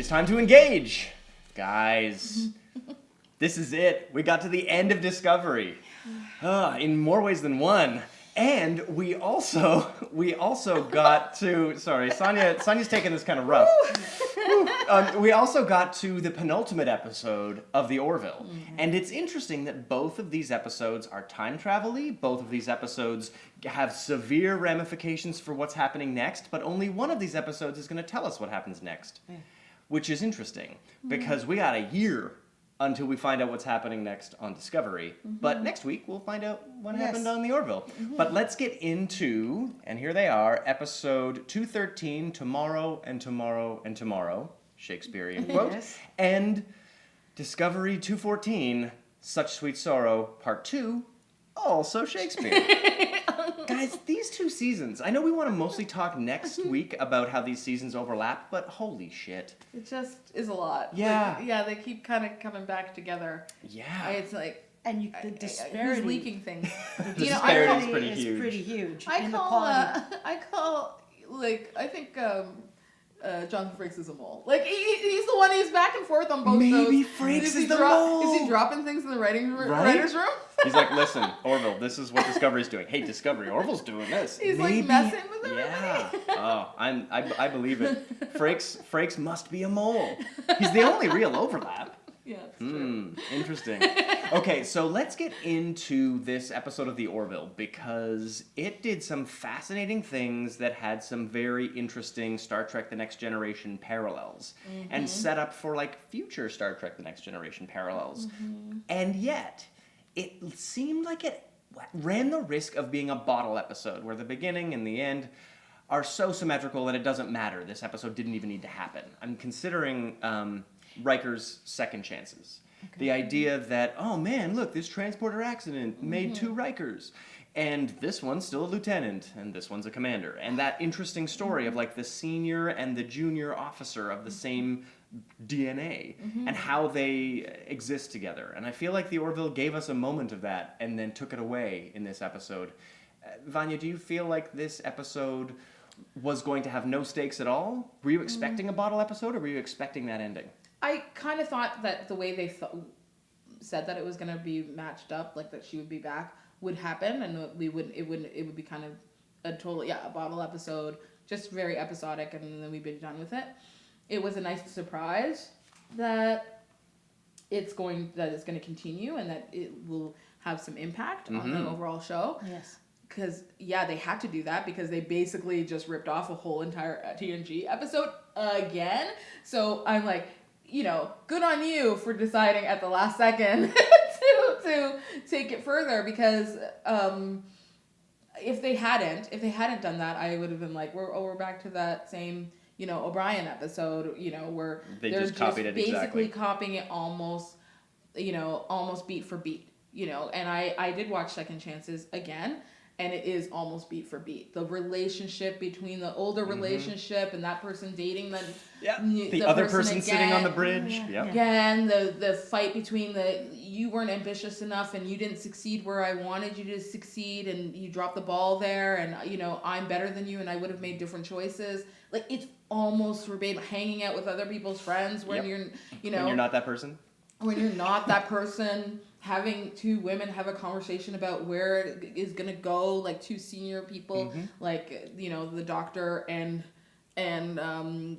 is time to engage. Guys, this is it. We got to the end of Discovery. In more ways than one. And we also got to, sorry, Sonya's taking this kind of rough. We also got to the penultimate episode of the Orville. Mm-hmm. And it's interesting that both of these episodes are time travel-y. Both of these episodes have severe ramifications for what's happening next, but only one of these episodes is going to tell us what happens next. Which is interesting, because we got a year until we find out what's happening next on Discovery. Mm-hmm. But next week, we'll find out what happened on the Orville. Mm-hmm. But let's get into, and here they are, episode 213, Tomorrow and Tomorrow and Tomorrow, Shakespearean quote, and Discovery 214, Such Sweet Sorrow, Part 2, also Shakespeare. Guys, these two seasons, I know we want to mostly talk next week about how these seasons overlap, but holy shit. It just is a lot. Yeah. Like, yeah, they keep kind of coming back together. Yeah. It's like... And the disparity... Who's leaking things? The disparity is pretty huge. I think Jonathan Frakes is a mole. Like, he's the one who's back and forth on both shows. Maybe Frakes is the mole. Is he dropping things in the writer's room? He's like, listen, Orville, this is what Discovery's doing. Hey, Discovery, Orville's doing this. He's like messing with everybody. Yeah. Oh, I believe it. Frakes must be a mole. He's the only real overlap. Yeah, that's true. Interesting. Okay, so let's get into this episode of The Orville, because it did some fascinating things that had some very interesting Star Trek The Next Generation parallels, and set up for, like, future Star Trek The Next Generation parallels. Mm-hmm. And yet, it seemed like it ran the risk of being a bottle episode, where the beginning and the end are so symmetrical that it doesn't matter. This episode didn't even need to happen. I'm considering... Riker's second chances. Okay. The idea that, oh man, look, this transporter accident made two Rikers. And this one's still a lieutenant, and this one's a commander. And that interesting story of like the senior and the junior officer of the same DNA, and how they exist together. And I feel like the Orville gave us a moment of that and then took it away in this episode. Vanya, do you feel like this episode was going to have no stakes at all? Were you expecting a bottle episode, or were you expecting that ending? I kind of thought that the way they said that it was going to be matched up, like that she would be back, would happen, and it would be kind of a total, a bottle episode, just very episodic, and then we'd be done with it. It was a nice surprise that it's going to continue, and that it will have some impact on the overall show. Yes. Because, they had to do that because they basically just ripped off a whole entire TNG episode again. So I'm like, good on you for deciding at the last second to take it further, because if they hadn't done that, I would have been like, we're back to that same, O'Brien episode, where they're just copied it basically copying it almost beat for beat, and I did watch Second Chances again. And it is almost beat for beat. The relationship between the older relationship and that person dating the other person sitting on the bridge. Again, the fight between you weren't ambitious enough and you didn't succeed where I wanted you to succeed, and you dropped the ball there, and I'm better than you and I would have made different choices. Like, it's almost verbatim. Hanging out with other people's friends when you're when you're not that person. When you're not that person. Having two women have a conversation about where it is going to go, like two senior people, like, the doctor and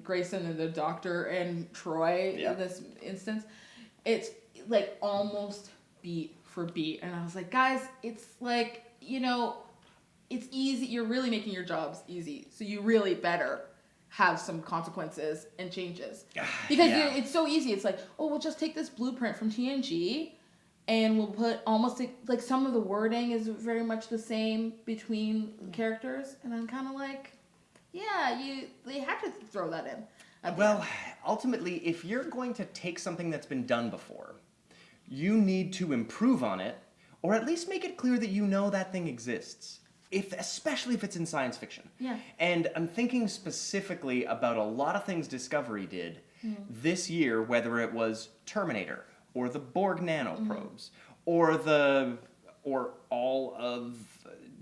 Grayson, and the doctor and Troy in this instance. It's like almost beat for beat. And I was like, guys, it's like, it's easy. You're really making your jobs easy. So you really better have some consequences and changes. Because it's so easy. It's like, oh, we'll just take this blueprint from TNG and we'll put almost like some of the wording is very much the same between characters, and I'm kind of like, they had to throw that in. Well, ultimately, if you're going to take something that's been done before, you need to improve on it, or at least make it clear that that thing exists. Especially if it's in science fiction. Yeah. And I'm thinking specifically about a lot of things Discovery did this year, whether it was Terminator, or the Borg nanoprobes, or all of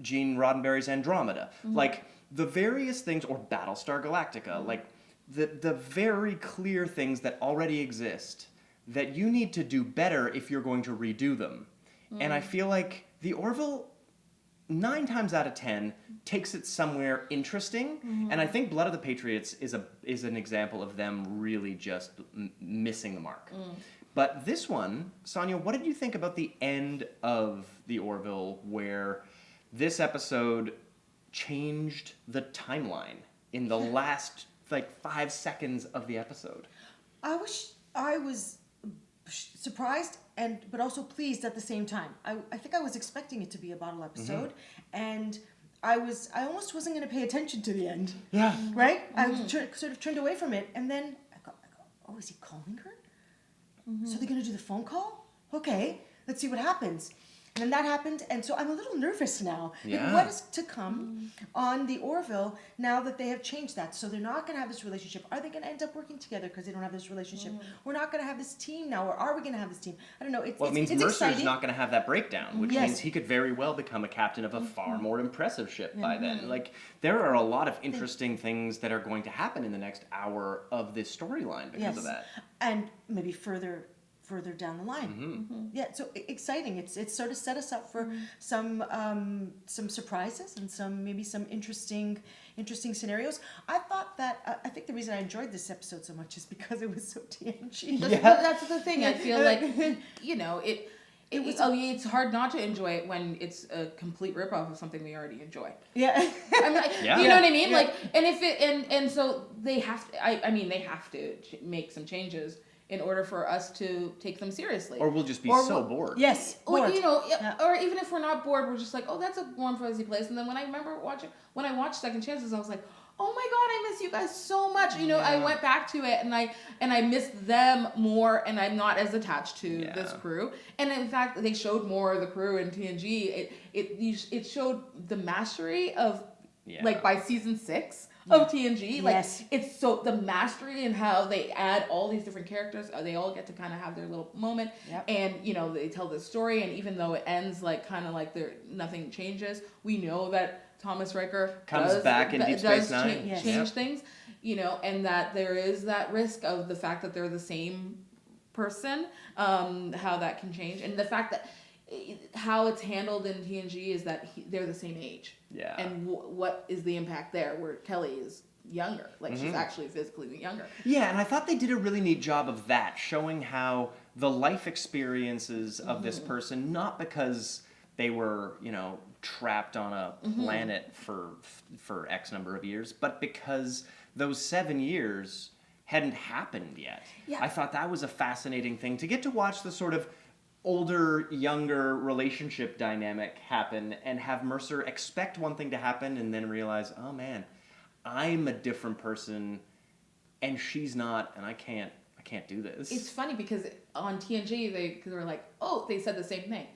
Gene Roddenberry's Andromeda. Like, the various things, or Battlestar Galactica, like, the very clear things that already exist that you need to do better if you're going to redo them. And I feel like the Orville, 9 times out of 10, takes it somewhere interesting, and I think Blood of the Patriots is an example of them really just missing the mark. But this one, Sonia, what did you think about the end of the Orville, where this episode changed the timeline in the last 5 seconds of the episode? I was surprised but also pleased at the same time. I think I was expecting it to be a bottle episode, and I almost wasn't going to pay attention to the end. Yeah. Right? I was sort of turned away from it, and then I go, oh, is he calling her? So they're going to do the phone call? Okay, let's see what happens. And then that happened, and so I'm a little nervous now. Yeah. Like, what is to come on the Orville now that they have changed that? So they're not going to have this relationship. Are they going to end up working together because they don't have this relationship? We're not going to have this team now, or are we going to have this team? I don't know. It means it's Mercer's exciting. not going to have that breakdown, which Yes. means he could very well become a captain of a far more impressive ship by then. Like, there are a lot of interesting things that are going to happen in the next hour of this storyline because of that. And maybe further down the line. Yeah, so exciting. It's sort of set us up for some surprises and maybe some interesting scenarios. I thought that I think the reason I enjoyed this episode so much is because it was so TNG. That's the thing. I feel like it's hard not to enjoy it when it's a complete ripoff of something we already enjoy. Yeah. You know what I mean? Yeah. Like, and if it and so they have to. They have to make some changes in order for us to take them seriously. Or we'll just be so bored. Yes. Or, bored. Or even if we're not bored, we're just like, oh, that's a warm, fuzzy place. And then when I watched Second Chances, I was like, oh my God, I miss you guys so much. I went back to it and I missed them more, and I'm not as attached to this crew. And in fact, they showed more of the crew in TNG. It showed the mastery of, by season 6. Of TNG, it's so the mastery and how they add all these different characters. They all get to kind of have their little moment, and they tell the story. And even though it ends kind of like nothing changes, we know that Thomas Riker comes back in Deep Space Nine, change things, and that there is that risk of the fact that they're the same person, how that can change, and the fact that how it's handled in TNG is that they're the same age. Yeah. And what is the impact there where Kelly is younger? Like, she's actually physically younger. Yeah, and I thought they did a really neat job of that, showing how the life experiences of this person, not because they were, trapped on a planet for X number of years, but because those 7 years hadn't happened yet. Yeah. I thought that was a fascinating thing to get to watch the sort of older, younger relationship dynamic happen and have Mercer expect one thing to happen and then realize, oh man, I'm a different person and she's not, and I can't do this. It's funny because on TNG they were like, oh, they said the same thing.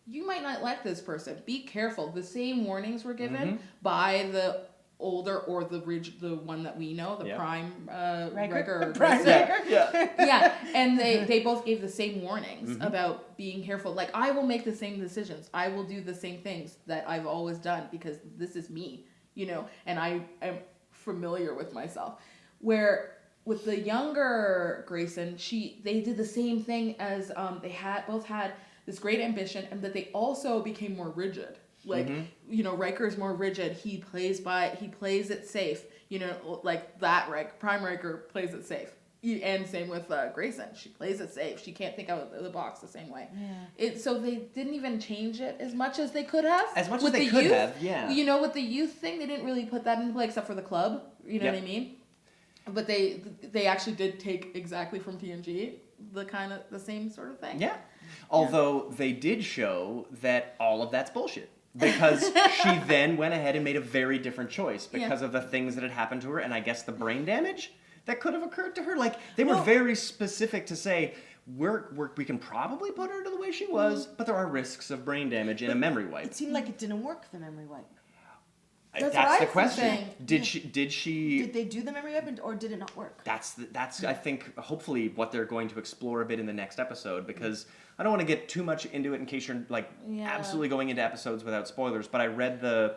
You might not like this person. Be careful. The same warnings were given by the older or the one that we know, the Prime Riker. Prime Riker. Yeah, and they both gave the same warnings about being careful. Like, I will make the same decisions. I will do the same things that I've always done because this is me, and I am familiar with myself. Where with the younger Grayson, they did the same thing as they both had this great ambition, and that they also became more rigid. Like, Riker's more rigid. He plays it safe. Like that Prime Riker plays it safe. And same with Grayson. She plays it safe. She can't think out of the box the same way. Yeah. So they didn't even change it as much as they could have. As much as they could have, yeah. With the youth thing, they didn't really put that in play except for the club. You know what I mean? But they actually did take exactly from TNG the same sort of thing. Yeah. Although they did show that all of that's bullshit. Because she then went ahead and made a very different choice because of the things that had happened to her, and I guess the brain damage that could have occurred to her. Like, they were very specific to say, we can probably put her to the way she was, but there are risks of brain damage and a memory wipe. It seemed like it didn't work, the memory wipe. That's the question. Saying. Did she? Did they do the memory wipe, or did it not work? That's I think hopefully what they're going to explore a bit in the next episode, because I don't want to get too much into it in case you're absolutely going into episodes without spoilers. But I read the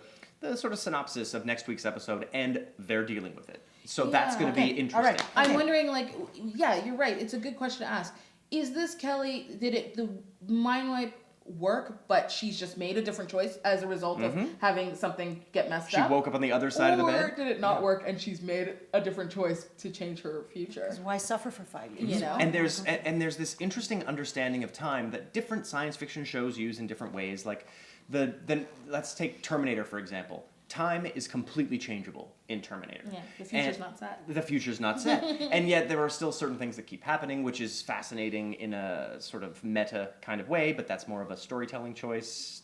sort of synopsis of next week's episode, and they're dealing with it. So that's going to be Okay. interesting. All right. I'm Okay. wondering, like, yeah, you're right. It's a good question to ask. Is this Kelly? Did the mind wipe work, but she's just made a different choice as a result of having something get messed She up? woke up on the other side of the bed. Or did it not work and she's made a different choice to change her future? Why suffer for 5 years? You know? And there's this interesting understanding of time that different science fiction shows use in different ways. Like let's take Terminator for example. Time is completely changeable in Terminator. Yeah, the future's not set. The future's not set. And yet there are still certain things that keep happening, which is fascinating in a sort of meta kind of way, but that's more of a storytelling choice,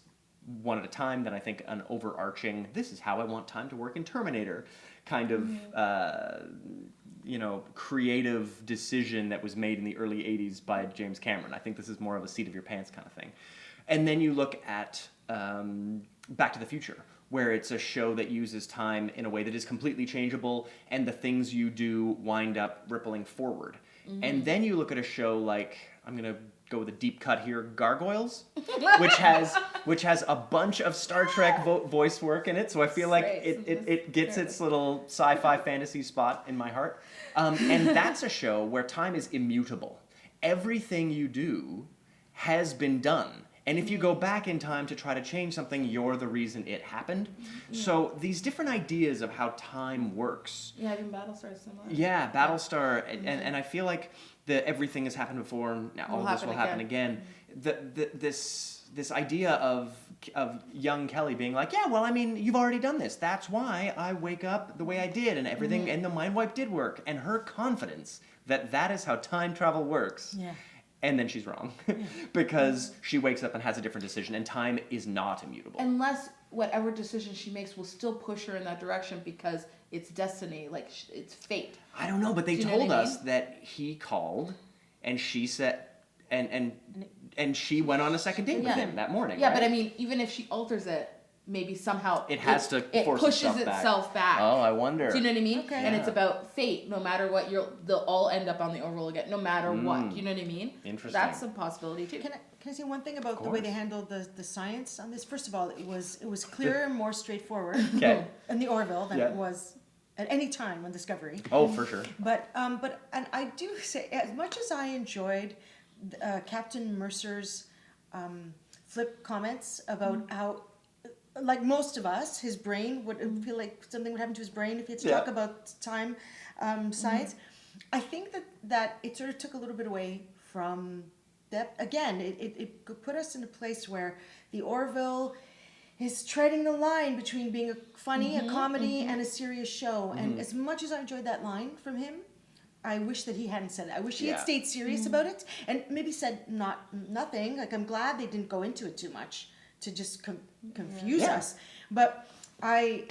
one at a time, than I think an overarching, this is how I want time to work in Terminator kind of, creative decision that was made in the early 80s by James Cameron. I think this is more of a seat of your pants kind of thing. And then you look at Back to the Future, where it's a show that uses time in a way that is completely changeable, and the things you do wind up rippling forward. And then you look at a show like, I'm going to go with a deep cut here, Gargoyles, which has a bunch of Star Trek voice work in it, so I feel like it gets its little sci-fi fantasy spot in my heart. And that's a show where time is immutable. Everything you do has been done. And if you go back in time to try to change something, you're the reason it happened. Yeah. So these different ideas of how time works. Yeah, even Battlestar is similar. Yeah, Battlestar, and I feel like everything has happened before. Now all this will happen again. This idea of young Kelly being like, yeah, well, I mean, you've already done this. That's why I wake up the way I did, and everything, and the mind wipe did work, and her confidence that is how time travel works. Yeah. And then she's wrong because she wakes up and has a different decision, and time is not immutable. Unless whatever decision she makes will still push her in that direction because it's destiny, like it's fate. I don't know, but they told us that he called, and she said, and she went on a second date with him that morning. Yeah, right? but I mean, even if she alters it, maybe somehow it has to force pushes itself back. Oh, I wonder. Do you know what I mean? Okay. And it's about fate. No matter what, they'll all end up on the Orville again. No matter what. You know what I mean? Interesting. That's a possibility too. Can I say one thing about the way they handled the science on this? First of all, it was clearer and more straightforward in the Orville than it was at any time on Discovery. Oh, for sure. But and I do say, as much as I enjoyed Captain Mercer's flip comments about how, like most of us, his brain would feel like something would happen to his brain if he had to talk about time science. I think that it sort of took a little bit away from that. Again, it put us in a place where the Orville is treading the line between being a comedy, and a serious show. And as much as I enjoyed that line from him, I wish that he hadn't said it. I wish he had stayed serious about it and maybe said nothing. Like, I'm glad they didn't go into it too much to just confuse us. But I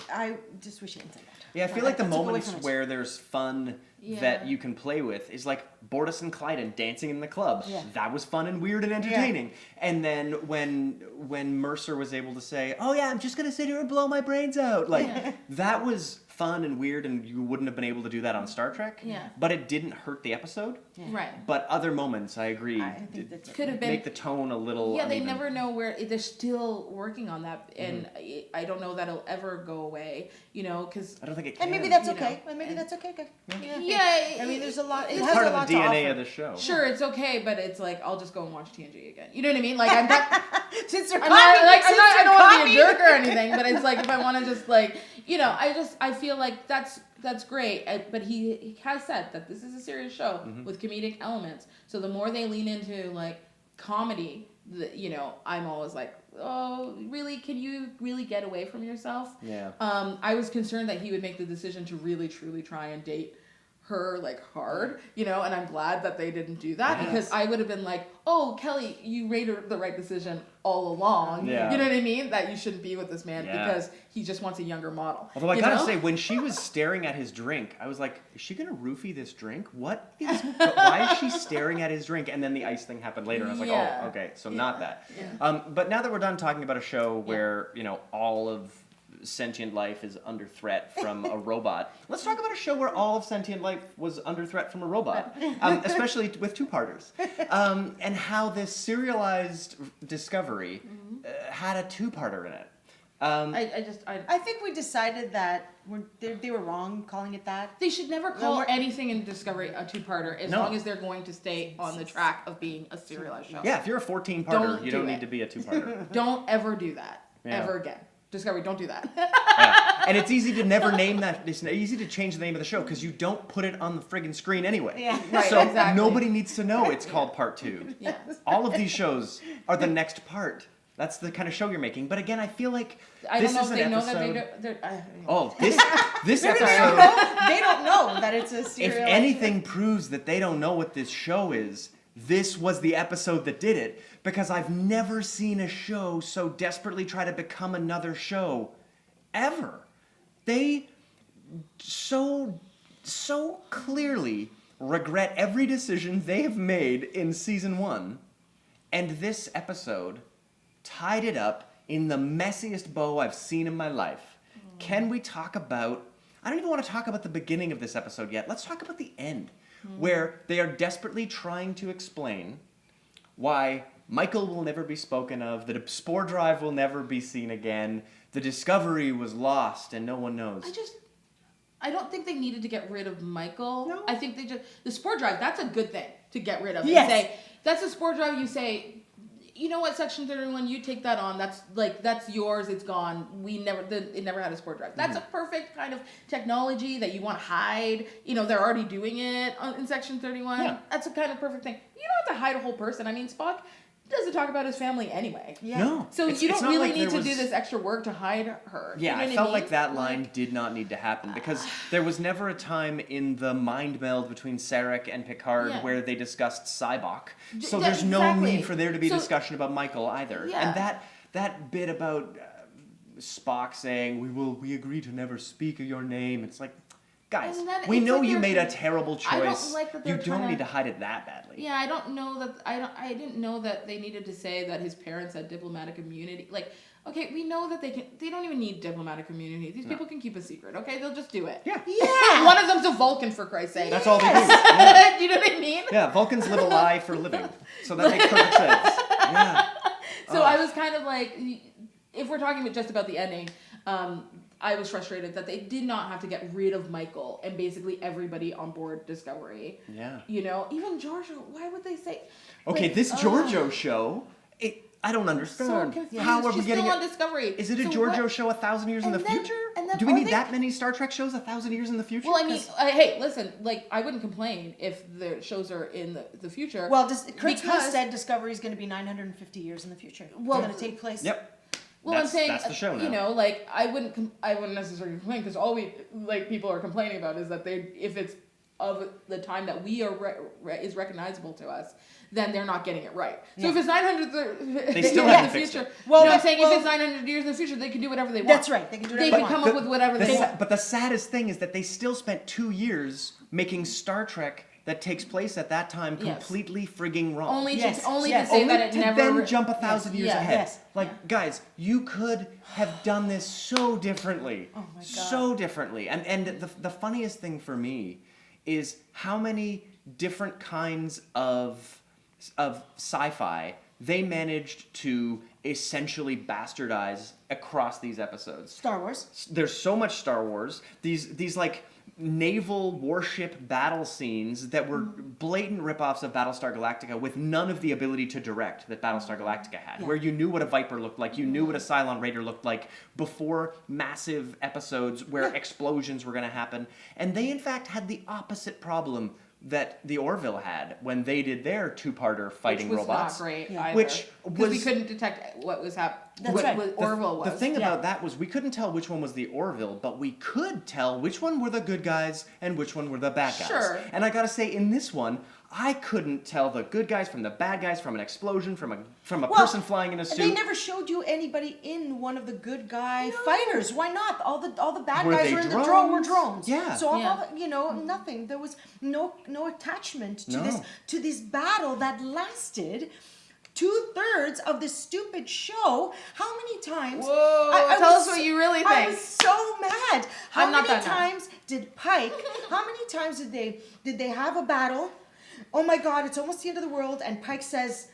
just wish he hadn't said that. Yeah, I feel like the moments where there's fun that you can play with is like Bortus and Clyden dancing in the club. Yeah. That was fun and weird and entertaining. Yeah. And then when Mercer was able to say, oh yeah, I'm just going to sit here and blow my brains out. Like, that was fun and weird, and you wouldn't have been able to do that on Star Trek. Yeah. But it didn't hurt the episode. Yeah. Right. But other moments, I agree, could have been make the tone a little Yeah, they uneven. never know where they're still working on that, and I don't know that it'll ever go away. You know, because I don't think it can. And maybe that's okay. And maybe that's okay. Yeah. I mean, there's a lot. It's It has part a of lot the to DNA offer. of the show. Sure, it's okay, but it's like I'll just go and watch TNG again. You know what I mean? Like I'm not. Since they're I don't want to be a jerk or anything, but it's like if I want to just like, you know, I feel like that's great. But he has said that this is a serious show with comedic elements. So the more they lean into like comedy, you know, I'm always like, oh, really? Can you really get away from yourself? Yeah. I was concerned that he would make the decision to really truly try and date her like hard, you know, and I'm glad that they didn't do that because I would have been like, oh, Kelly, you made the right decision all along. Yeah. You know what I mean? That you shouldn't be with this man because he just wants a younger model. Although I gotta say, when she was staring at his drink, I was like, is she gonna roofie this drink? Why is she staring at his drink? And then the ice thing happened later, and I was like, oh, okay, so not that. Yeah. But now that we're done talking about a show where, you know, all of sentient life is under threat from a robot, let's talk about a show where all of sentient life was under threat from a robot, especially with two-parters, and how this serialized Discovery had a two-parter in it. I think we decided that they were wrong calling it that. They should never call anything in Discovery a two-parter as long as they're going to stay on the track of being a serialized show. Yeah, if you're a 14-parter, you don't need to be a 2-parter. Don't ever do that ever again. Discovery, don't do that. Yeah. And it's easy to never name that. It's easy to change the name of the show because you don't put it on the friggin' screen anyway. Yeah. Right, so exactly. nobody needs to know it's called part 2. Yeah. All of these shows are the next part. That's the kind of show you're making. But again, I feel like I this don't know is if an they know episode. that they Oh, this Maybe episode. they don't know that it's a If serialized. anything proves that they don't know what this show is, this was the episode that did it. Because I've never seen a show so desperately try to become another show, ever. They so clearly regret every decision they have made in season 1, and this episode tied it up in the messiest bow I've seen in my life. Can we talk about... I don't even want to talk about the beginning of this episode yet. Let's talk about the end, where they are desperately trying to explain why Michael will never be spoken of, the spore drive will never be seen again, the Discovery was lost and no one knows. I don't think they needed to get rid of Michael. No. I think the spore drive, that's a good thing to get rid of. Yes. And say, that's a spore drive, you say, you know what, Section 31, you take that on, that's yours, it's gone. It never had a spore drive. That's a perfect kind of technology that you want to hide. They're already doing it in Section 31. Yeah. That's a kind of perfect thing. You don't have to hide a whole person. I mean, Spock doesn't talk about his family anyway. Yeah. No. So It's you don't not really like need there to do was- this extra work to hide her. Yeah, You know I what felt mean? like that line did not need to happen because there was never a time in the mind meld between Sarek and Picard Yeah. where they discussed Cybok. So Yeah, there's no exactly. need for there to be So- discussion about Michael either. Yeah. And that bit about Spock saying, we agree to never speak of your name, it's like, guys, And then we it's know like you they're- made a terrible I don't choice. like that You they're don't trying need to- to hide it that badly. Yeah, I don't know that. I didn't know that they needed to say that his parents had diplomatic immunity. Like, okay, we know that they can. They don't even need diplomatic immunity. These people can keep a secret. Okay, they'll just do it. Yeah. Yeah. One of them's a Vulcan, for Christ's sake. That's all they do. Yeah. You know what I mean? Yeah, Vulcans live a lie for a living. So that makes perfect sense. Yeah. So I was kind of like, if we're talking just about the ending, I was frustrated that they did not have to get rid of Michael and basically everybody on board Discovery. Yeah. Even Giorgio. Why would they say? Okay, like, this Giorgio show, I don't So understand. confused. How are we She's getting still it? on Discovery. Is it a So Giorgio what- show 1,000 years in the and then- future? and then Do we are need they- that many Star Trek shows 1,000 years in the future? Well, I mean, 'Cause- hey, listen, like, I wouldn't complain if the shows are in the future. Well, Kurt Smith because- said Discovery is going to be 950 years in the future. Well- It's going to take place. Yep. Well, That's- I'm saying, that's the show now. like, I wouldn't necessarily complain because all people are complaining about is that if it's of the time that we are is recognizable to us, then they're not getting it right. So Yeah. if it's 900 They years still in haven't the fixed future, it. Well, I'm saying well- if it's 900 years in the future, they can do whatever they want. That's right. They can do They whatever can they come want. up with whatever they want. But the saddest thing is that they still spent 2 years making Star Trek that takes place at that time Yes. completely frigging wrong. Only Yes, to say Only that it to never then jump 1,000 years yeah. ahead. Yes. Like, guys, you could have done this so differently. Oh my God. So differently. And the funniest thing for me is how many different kinds of sci-fi they managed to essentially bastardize across these episodes. Star Wars. There's so much Star Wars. These like naval warship battle scenes that were blatant ripoffs of Battlestar Galactica with none of the ability to direct that Battlestar Galactica had, Yeah. where you knew what a Viper looked like, you knew what a Cylon Raider looked like before massive episodes where explosions were going to happen. And they, in fact, had the opposite problem that the Orville had when they did their two-parter fighting which was robots. not great Yeah. either. Which because we was- couldn't detect what was happening. That's What right. Orville was. The thing yeah. about that was we couldn't tell which one was the Orville, but we could tell which one were the good guys and which one were the bad guys. Sure. And I gotta say, in this one, I couldn't tell the good guys from the bad guys, from an explosion, from a person flying in a suit. They never showed you anybody in one of the good guy fighters. Why not? All the bad Were guys they were in drones? were drones. Yeah. So Yeah. all the, nothing. There was no attachment to No. this battle that lasted 2/3 of this stupid show. How many times? Whoa, tell us what you really I think. was so mad. How I'm not many that mad. times did Pike? How many times did they have a battle? Oh my God! It's almost the end of the world, and Pike says,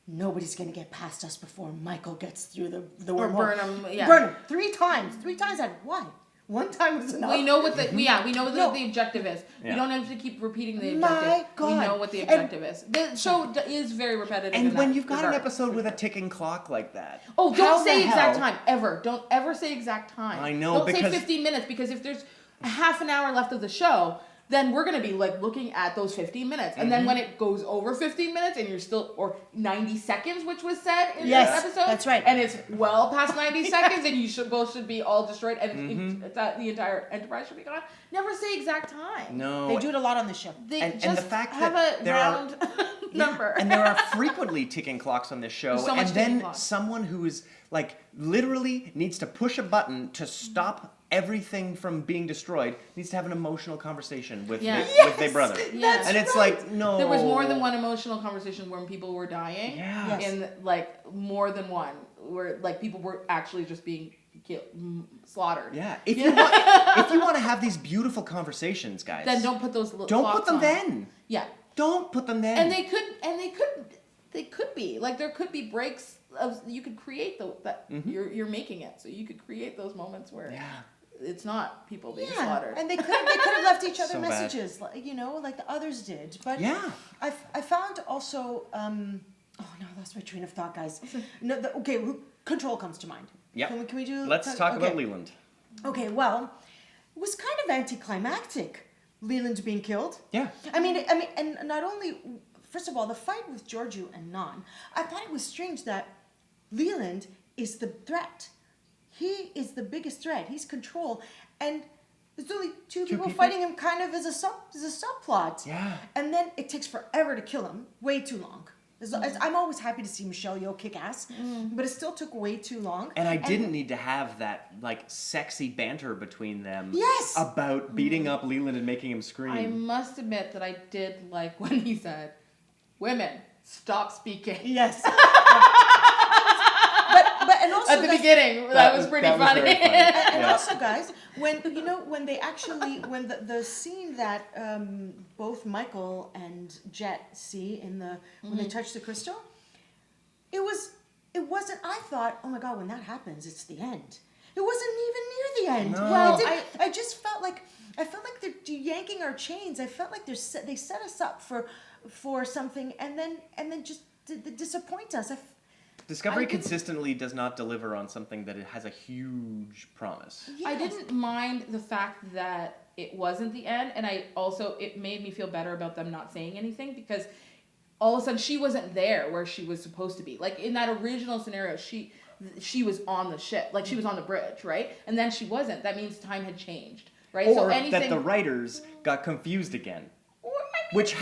nobody's gonna get past us before Michael gets through the Or wormhole. burn him, yeah. Burn him 3 times. 3 times. Why? 1 time was enough. We know what the we know what No. the objective is. Yeah. We don't have to keep repeating the My objective. God. We know what the objective is. The show is very repetitive. And in when that you've got an regard. episode with a ticking clock like that. Oh, how don't the say exact hell- time ever. Don't ever say exact time. I know, Don't because- say 15 minutes because if there's a half an hour left of the show, then we're gonna be like looking at those 15 minutes, and then when it goes over 15 minutes, and you're still or 90 seconds, which was said in Yes, this episode, that's right. and it's well past 90 seconds, and you should be all destroyed, and the entire Enterprise should be gone. Never say exact time. No. They do it a lot on the show. They And just the fact have that a there are- round number. And there are frequently ticking clocks on this show, There's so much and ticking then clock. someone who is like literally needs to push a button to stop everything from being destroyed needs to have an emotional conversation with Yeah. with their brother. Yes. And it's like, no. There was more than one emotional conversation when people were dying. Yeah. Yes. And like more than one where like people were actually just being killed, slaughtered. Yeah. If you want to have these beautiful conversations, guys, Then don't put those don't clocks put them on. then. Yeah. Don't put them then. And they could be like there could be breaks of you could create that you're making it so you could create those moments where Yeah. it's not people being Yeah, slaughtered. and they could have left each other So bad. messages, like, like the others did. But Yeah. I found also. Oh no, I lost my train of thought, guys. No, Control comes to mind. Yep. Can we do? Let's talk about okay. Leland. Okay, well, it was kind of anticlimactic, Leland being killed. Yeah. I mean, and not only, first of all, the fight with Georgiou and Nan, I thought it was strange that Leland is the threat. He is the biggest threat. He's Control, and there's only two people fighting him, kind of as a subplot. Yeah. And then it takes forever to kill him. Way too long. I'm always happy to see Michelle Yeoh kick ass, but it still took way too long. And I didn't need to have that like sexy banter between them. Yes. About beating up Leland and making him scream. I must admit that I did like when he said, "Women, stop speaking." Yes. but and also At the beginning, that was pretty funny. very funny. And Yeah. also, guys, when the scene that both Michael and Jet see when they touch the crystal, it wasn't. I thought, oh my God, when that happens, it's the end. It wasn't even near the end. No. Well, I just felt like they're yanking our chains. I felt like they set us up for something, and then just disappoint us. Discovery I didn't- consistently does not deliver on something that it has a huge promise. I didn't mind the fact that it wasn't the end, and it made me feel better about them not saying anything because all of a sudden she wasn't there where she was supposed to be. Like in that original scenario, she was on the ship, like she was on the bridge, right? And then she wasn't. That means time had changed, right? Or that the writers got confused again. Which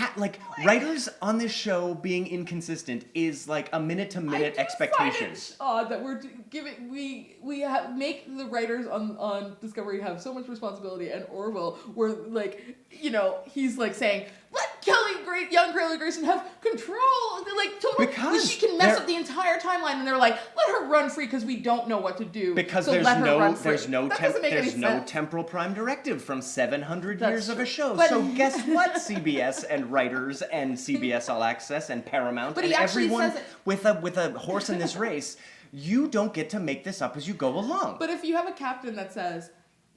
writers on this show being inconsistent is like a minute-to-minute expectation. Find it odd that we're make the writers on Discovery have so much responsibility, and Orville, where he's like saying, let young Kelly Grayson have control, totally, Because she can mess they're- up the entire timeline, and they're like, let her run free because we don't know what to do. Because so there's let her run free. there's no That doesn't make any sense. temporal prime directive from 700 That's years of a true. show. But- So guess what, CBS and writers and CBS All Access and Paramount But and he actually everyone says it- with a horse in this race, you don't get to make this up as you go along. But if you have a captain that says,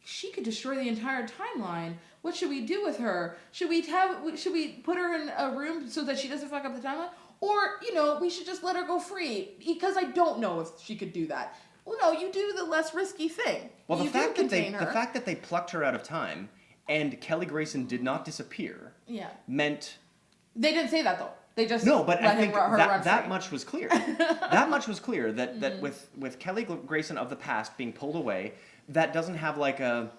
she could destroy the entire timeline, what should we do with her? Should we put her in a room so that she doesn't fuck up the timeline? Or, we should just let her go free because I don't know if she could do that. Well, no, you do the less risky thing. Well, the You fact do that contain her. the fact that they plucked her out of time and Kelly Grayson did not disappear Yeah. meant They didn't say that though. They just no, but I let think her run that free. much was clear. That much was clear that with Kelly Grayson of the past being pulled away, that doesn't have like a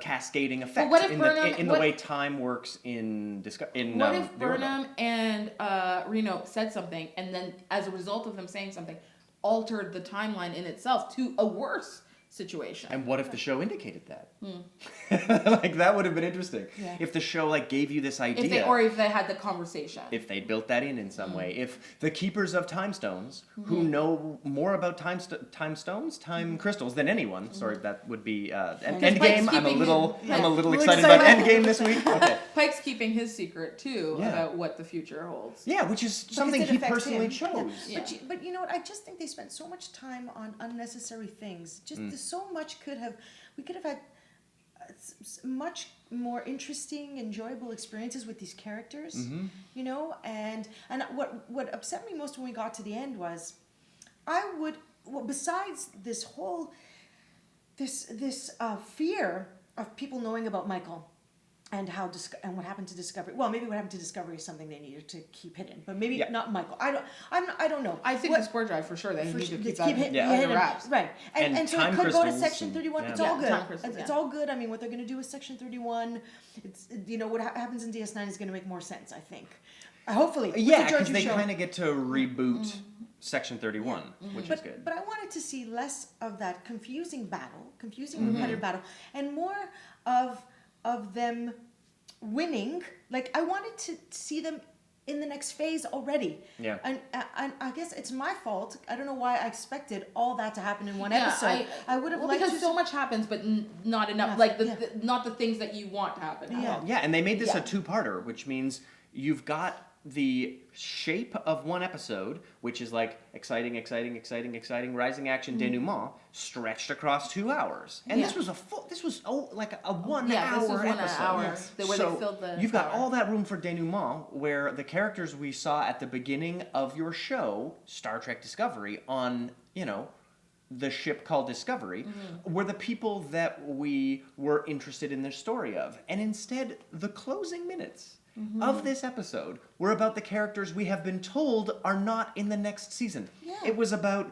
cascading effect what if in Burnham- the way time works in What if the Orville. Burnham and Reno said something, and then as a result of them saying something, altered the timeline in itself to a worse situation. And what if the show indicated that? Like, that would have been interesting. Yeah. If the show, like, gave you this idea. If they had the conversation. If they built that in some way. If the keepers of time stones, who know more about time crystals than anyone, sorry, that would be Endgame. I'm a little excited about Endgame this week. Okay. Pike's keeping his secret too Yeah. about what the future holds. Yeah, which is something it he affects personally him. chose. Yeah. But you know what? I just think they spent so much time on unnecessary things. Just so much we could have had much more interesting, enjoyable experiences with these characters. You know, and what upset me most when we got to the end was, besides this whole this fear of people knowing about Michael. And what happened to Discovery? Well, maybe what happened to Discovery is something they needed to keep hidden, but maybe not Michael. I don't know. I think the spore drive for sure. They need to keep that hidden, wraps. right? And so it time could go to crystals Section 31. and- It's Yeah. all good. Time crystals, It's yeah. all good. I mean, what they're going to do with Section 31, it's what happens in DS9 is going to make more sense. I think. Hopefully. with Yeah, the because Georgiou they show. kind of get to reboot Section 31, which is good. But I wanted to see less of that confusing repetitive battle, and more of them winning. Like, I wanted to see them in the next phase already. Yeah. And I guess it's my fault. I don't know why I expected all that to happen in one Yeah, episode. I would have liked because to so much happens, but not enough. Enough, Like yeah. not the things that you want to happen. Yeah. Yeah, and they made this Yeah. a two-parter, which means you've got the shape of one episode, which is like exciting, rising action denouement, stretched across 2 hours. And Yeah. this was like a 1 Yeah, hour this was 1 episode. hour. Yes. The way So they filled the you've got hour. all that room for denouement, where the characters we saw at the beginning of your show, Star Trek Discovery, on, the ship called Discovery, were the people that we were interested in the story of. And instead, the closing minutes of this episode were about the characters we have been told are not in the next season. Yeah. It was about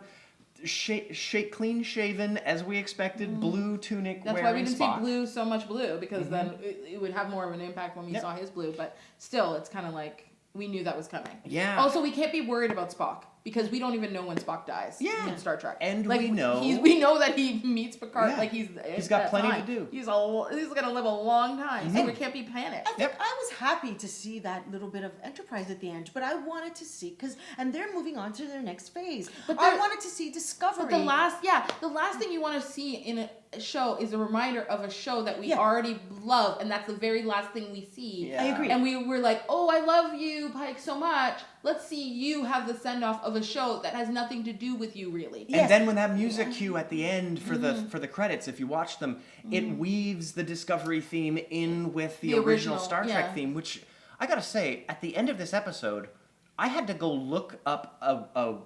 clean shaven, as we expected, blue tunic That's wearing why we didn't Spock. see blue so much blue, because then it would have more of an impact when we Yep. saw his blue. But still, it's kind of like we knew that was coming. Yeah. Also, we can't be worried about Spock because we don't even know when Spock dies. Yeah. In Star Trek, And like, we know- we know that he meets Picard. Yeah. Like he's got at plenty to time. do. He's gonna live a long time, so we can't be panicked. I think I was happy to see that little bit of Enterprise at the end, but I wanted to see, and they're moving on to their next phase. But I they're- wanted to see Discovery. But the last thing you want to see in a show is a reminder of a show that we Yeah. already love, and that's the very last thing we see. Yeah. I agree. And we were like, oh, I love you, Pike, so much. Let's see you have the send off of a show that has nothing to do with you, really. Yes. And then when that music cue at the end for the credits, if you watch them, it weaves the Discovery theme in with the original Star Trek yeah. theme, which I gotta say, at the end of this episode, I had to go look up a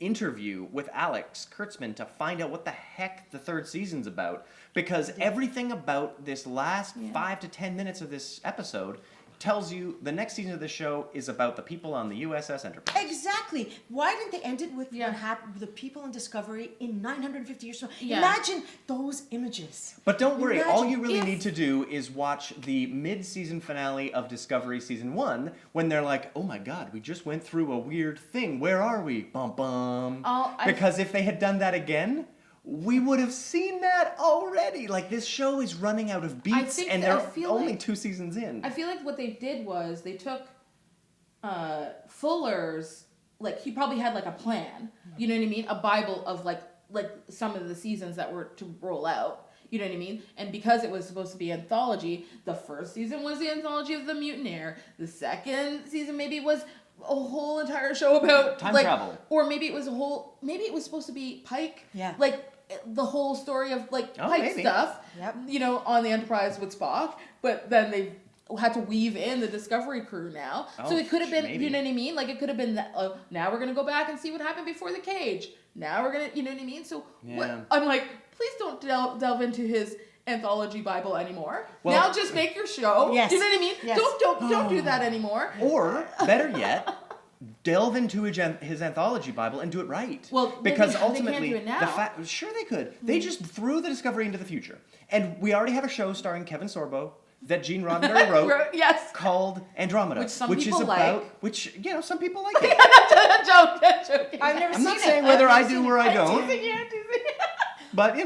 interview with Alex Kurtzman to find out what the heck the third season's about, because everything about this last 5 to 10 minutes of this episode tells you the next season of the show is about the people on the USS Enterprise. Exactly. Why didn't they end it with Yeah. what happened with the people in Discovery in 950 years from now? Yeah. Imagine those images. But don't worry, all Imagine you really if- need to do is watch the mid-season finale of Discovery Season 1, when they're like, oh my god, we just went through a weird thing. Where are we? Bum bum. Because if they had done that again, we would have seen that already. Like, this show is running out of beats, think and that- I they're feel only like- 2 seasons in. I feel like what they did was they took Fuller's, like, he probably had like a plan, you know what I mean? A Bible of like some of the seasons that were to roll out. You know what I mean? And because it was supposed to be anthology, the first season was the anthology of the Mutineer. The second season maybe was a whole entire show about Time like, travel. or maybe it was supposed to be Pike. Yeah. Like the whole story of like Oh, Pike maybe. stuff. Yep. You know, on the Enterprise with Spock, but then they had to weave in the Discovery crew now. So Oh, it could have been, maybe. you know what I mean? Like it could have been that, now we're going to go back and see what happened before the cage. Now we're going to, you know what I mean? So Yeah. I'm like, please don't delve into his anthology Bible anymore. Well- now just make your show. Yes. Do you know what I mean? Yes. Don't do that anymore. Or, better yet, delve into his anthology Bible and do it right. Well, because they can't ultimately, do it now. sure they could. They just threw the Discovery into the future, and we already have a show starring Kevin Sorbo that Gene Roddenberry wrote. Yes. Called Andromeda, Which some is people about like. which some people like it. Joking. I've never I'm seen not it. saying I've whether never I seen do it. or I don't. but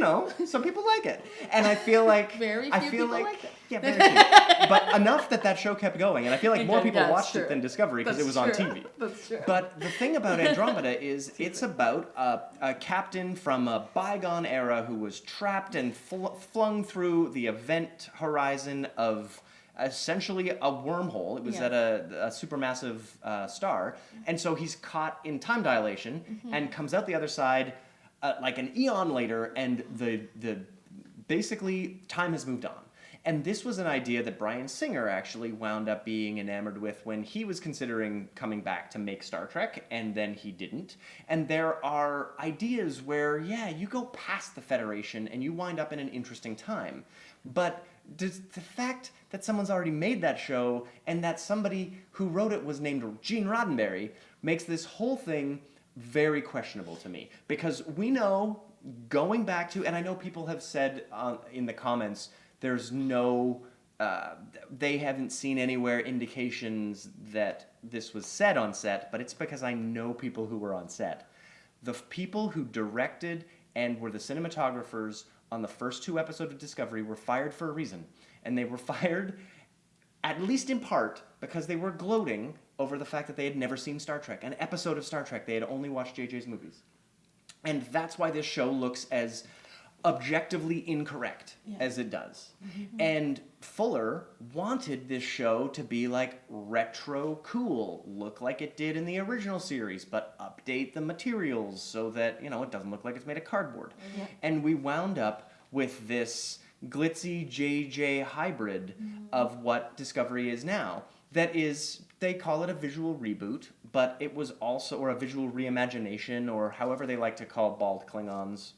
some people like it, and I feel like Very few people like it. Yeah, very few. But enough that show kept going, and I feel like more people watched it than Discovery because it was on TV. That's true. But the thing about Andromeda is it's about a captain from a bygone era who was trapped and flung through the event horizon of essentially a wormhole. It was at a supermassive star, and so he's caught in time dilation and comes out the other side like an eon later, and the basically time has moved on. And this was an idea that Bryan Singer actually wound up being enamored with when he was considering coming back to make Star Trek, and then he didn't. And there are ideas where, you go past the Federation and you wind up in an interesting time. But does the fact that someone's already made that show and that somebody who wrote it was named Gene Roddenberry makes this whole thing very questionable to me. Because we know, going back to, and I know people have said in the comments, there's no, they haven't seen anywhere indications that this was said on set, but it's because I know people who were on set. The people who directed and were the cinematographers on the first 2 episodes of Discovery were fired for a reason. And they were fired, at least in part, because they were gloating over the fact that they had never seen Star Trek, an episode of Star Trek. They had only watched JJ's movies. And that's why this show looks as objectively incorrect as it does. And Fuller wanted this show to be like retro cool, look like it did in the original series, but update the materials so that, it doesn't look like it's made of cardboard. And we wound up with this glitzy JJ hybrid of what Discovery is now. That is, they call it a visual reboot, but it was also, or a visual reimagination, or however they like to call bald Klingons,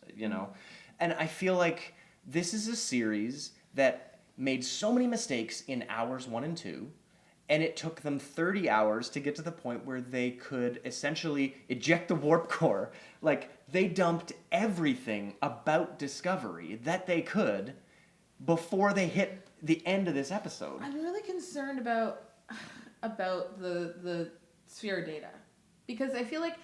And I feel like this is a series that made so many mistakes in hours 1 and 2, and it took them 30 hours to get to the point where they could essentially eject the warp core. Like, they dumped everything about Discovery that they could before they hit the end of this episode. I'm really concerned about the sphere data, because I feel like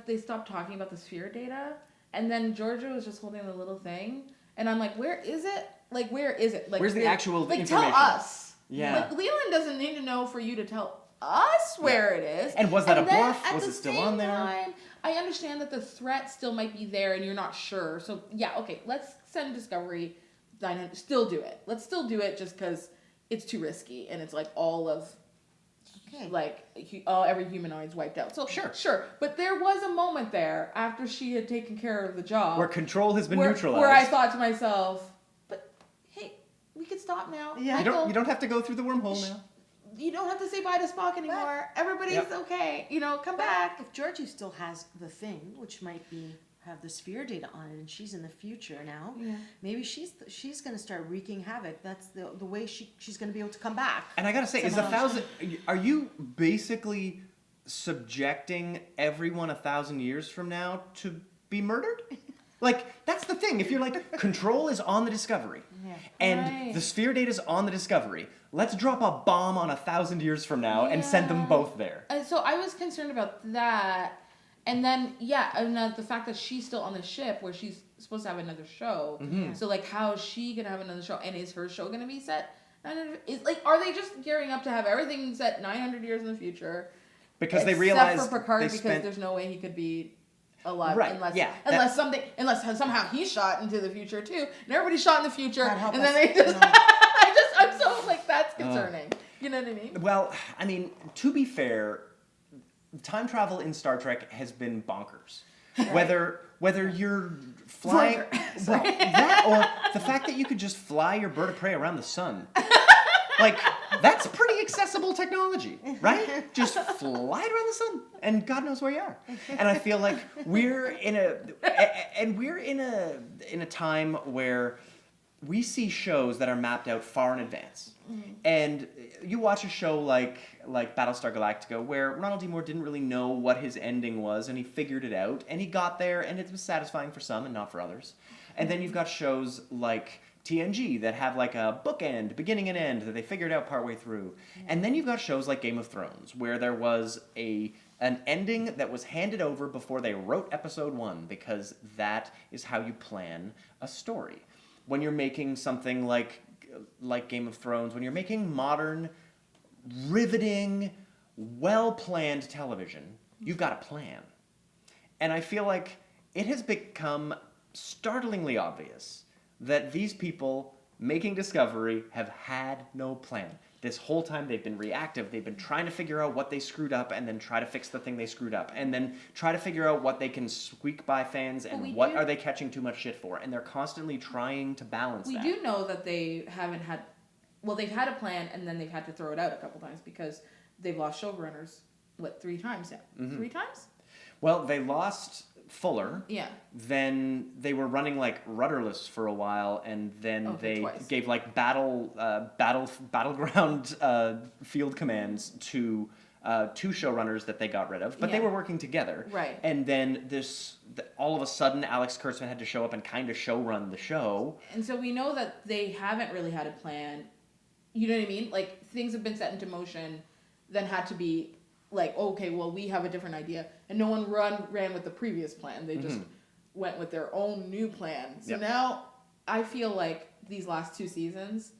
they stopped talking about the sphere data. And then Georgia was just holding the little thing, and I'm like, where is it? Like, where is it? Like, where's the actual information? Tell us. Yeah. Like, Leland doesn't need to know for you to tell us where it is. And was that a bluff? Was it still on there? Time, I understand that the threat still might be there, and you're not sure. So, okay, let's send Discovery. Still do it. Let's still do it just because it's too risky, and it's like all of... every humanoid's wiped out. So sure. But there was a moment there after she had taken care of the job where control has been neutralized. Where I thought to myself, but hey, we can stop now. Yeah. You don't have to go through the wormhole now. You don't have to say bye to Spock anymore. Everybody's okay. Come back. If Georgie still has the thing, which might be have the sphere data on it, and she's in the future now. Yeah. Maybe she's going to start wreaking havoc. That's the way she's going to be able to come back. And I gotta say, are you basically subjecting everyone 1,000 years from now to be murdered? Like, that's the thing. If you're like, control is on the Discovery, and the sphere data is on the Discovery, let's drop a bomb on 1,000 years from now and send them both there. So I was concerned about that. And then, the fact that she's still on the ship where she's supposed to have another show. Mm-hmm. So, like, how is she going to have another show? And is her show going to be set 900? Are they just gearing up to have everything set 900 years in the future? Because they realized... Except for Picard, because there's no way he could be alive. Right, unless somehow he's shot into the future, too. And everybody's shot in the future. And then they just... I'm so, that's concerning. You know what I mean? Well, I mean, to be fair... time travel in Star Trek has been bonkers. Right. Whether you're flying, that or the fact that you could just fly your bird of prey around the sun, like that's pretty accessible technology, right? Just fly it around the sun, and God knows where you are. And I feel like we're in a time where we see shows that are mapped out far in advance. Mm-hmm. And you watch a show like Battlestar Galactica, where Ronald D. Moore didn't really know what his ending was, and he figured it out, and he got there, and it was satisfying for some and not for others. And then you've got shows like TNG that have like a bookend, beginning and end, that they figured out partway through. Mm-hmm. And then you've got shows like Game of Thrones, where there was a An ending that was handed over before they wrote episode 1, because that is how you plan a story. When you're making something like Game of Thrones, when you're making modern, riveting, well-planned television, you've got a plan. And I feel like it has become startlingly obvious that these people making Discovery have had no plan. This whole time they've been reactive. They've been trying to figure out what they screwed up and then try to fix the thing they screwed up. And then try to figure out what they can squeak by fans and what are they catching too much shit for. And they're constantly trying to balance that. We do know that they haven't had... Well, they've had a plan and then they've had to throw it out a couple times because they've lost showrunners, 3 times now? 3 times? Well, they lost Fuller. Yeah. Then they were running like rudderless for a while, and then they gave like battleground field commands to 2 showrunners that they got rid of, but they were working together. Right. And then all of a sudden, Alex Kurtzman had to show up and kind of showrun the show. And so we know that they haven't really had a plan. You know what I mean? Like, things have been set into motion, then had to be like, okay, well, we have a different idea. And no one ran with the previous plan. They just went with their own new plan. So now I feel like these last 2 seasons,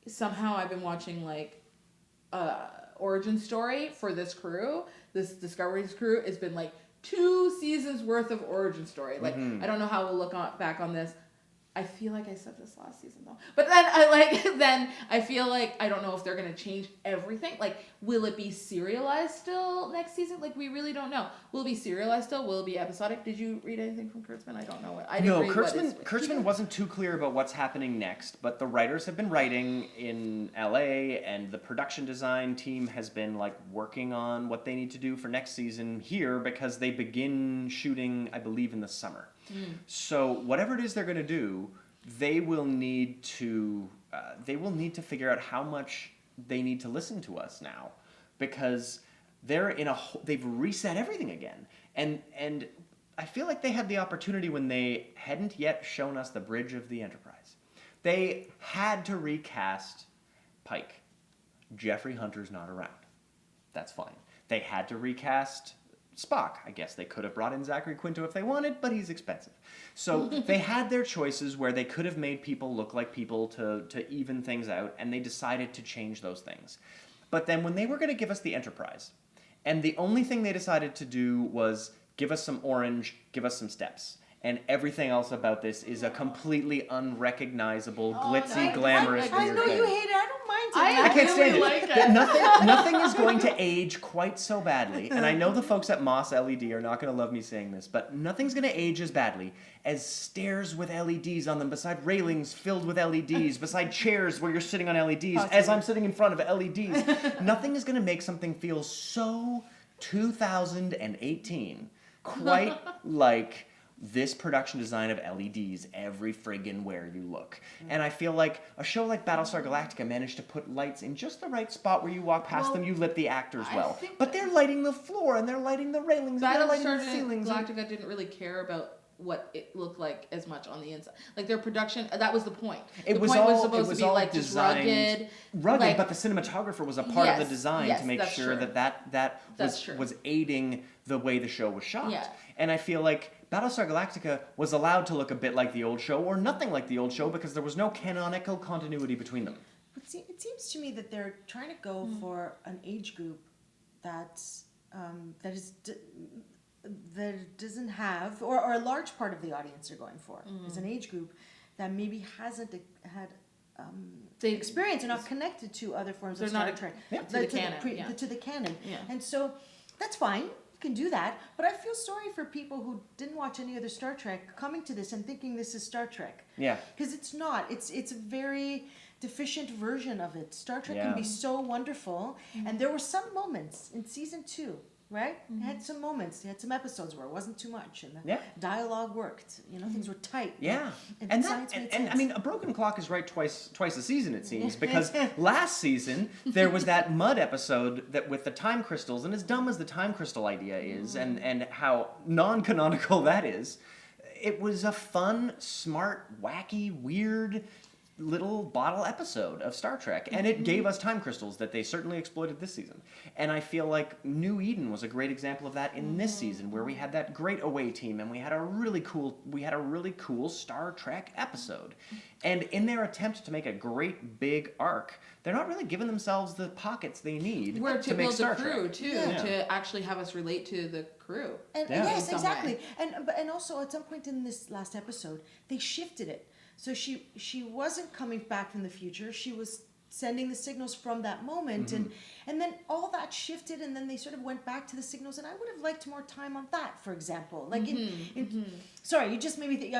somehow I've been watching like origin story for this crew. This Discovery's crew. It's been like 2 seasons worth of origin story. Like, I don't know how we'll look back on this. I feel like I said this last season though. But then I feel like I don't know if they're gonna change everything. Like, will it be serialized still next season? Like, we really don't know. Will it be serialized still? Will it be episodic? Did you read anything from Kurtzman? I don't know what. Kurtzman wasn't too clear about what's happening next, but the writers have been writing in LA, and the production design team has been like working on what they need to do for next season here, because they begin shooting, I believe, in the summer. So whatever it is they're going to do, they will need to figure out how much they need to listen to us now, because they've reset everything again, and I feel like they had the opportunity when they hadn't yet shown us the bridge of the Enterprise. They had to recast Pike. Jeffrey Hunter's not around. That's fine. They had to recast Spock. I guess they could have brought in Zachary Quinto if they wanted, but he's expensive. So they had their choices where they could have made people look like people to even things out, and they decided to change those things. But then when they were going to give us the Enterprise, and the only thing they decided to do was give us some orange, give us some steps. And everything else about this is a completely unrecognizable, glitzy, glamorous, I weird know thing. you hate it. I don't mind it. I can't really stand like it. Nothing is going to age quite so badly. And I know the folks at Moss LED are not going to love me saying this, but nothing's going to age as badly as stairs with LEDs on them, beside railings filled with LEDs, beside chairs where you're sitting on LEDs, as I'm sitting in front of LEDs. Nothing is going to make something feel so 2018, quite like this production design of LEDs every friggin' where you look. And I feel like a show like Battlestar Galactica managed to put lights in just the right spot where you walk past them, you lit the actors well. But they're lighting the floor, and they're lighting the railings, and they're lighting the ceilings. Galactica didn't really care about what it looked like as much on the inside. Like, their production, that was the point. The point was supposed to be like just rugged, like, but the cinematographer was a part of the design to make sure that was aiding the way the show was shot. Yeah. And I feel like Battlestar Galactica was allowed to look a bit like the old show or nothing like the old show because there was no canonical continuity between them. It seems to me that they're trying to go for an age group that doesn't have, or a large part of the audience are going for, is an age group that maybe hasn't had the experience or not connected to other forms of Star Trek. To the canon. Yeah. And so that's fine. Can do that, but I feel sorry for people who didn't watch any other Star Trek coming to this and thinking this is Star Trek. Yeah. Because it's not. It's a very deficient version of it. Star Trek can be so wonderful, and there were some moments in season 2, right? It had some moments. They had some episodes where it wasn't too much, and the dialogue worked. You know, things were tight. Yeah. And I mean, a broken clock is right twice a season, it seems, because last season there was that mud episode that with the time crystals, and as dumb as the time crystal idea is, and how non-canonical that is, it was a fun, smart, wacky, weird, little bottle episode of Star Trek, and it gave us time crystals that they certainly exploited this season. And I feel like New Eden was a great example of that in this season, where we had that great away team, and we had a really cool Star Trek episode. And in their attempt to make a great big arc, they're not really giving themselves the pockets they need to make build Star the crew Trek. too, to actually have us relate to the crew. And Yeah. yes, In some exactly. way. And also at some point in this last episode, they shifted it. So she wasn't coming back from the future. She was sending the signals from that moment, and then all that shifted, and then they sort of went back to the signals. And I would have liked more time on that, for example. Like sorry, you just made me think.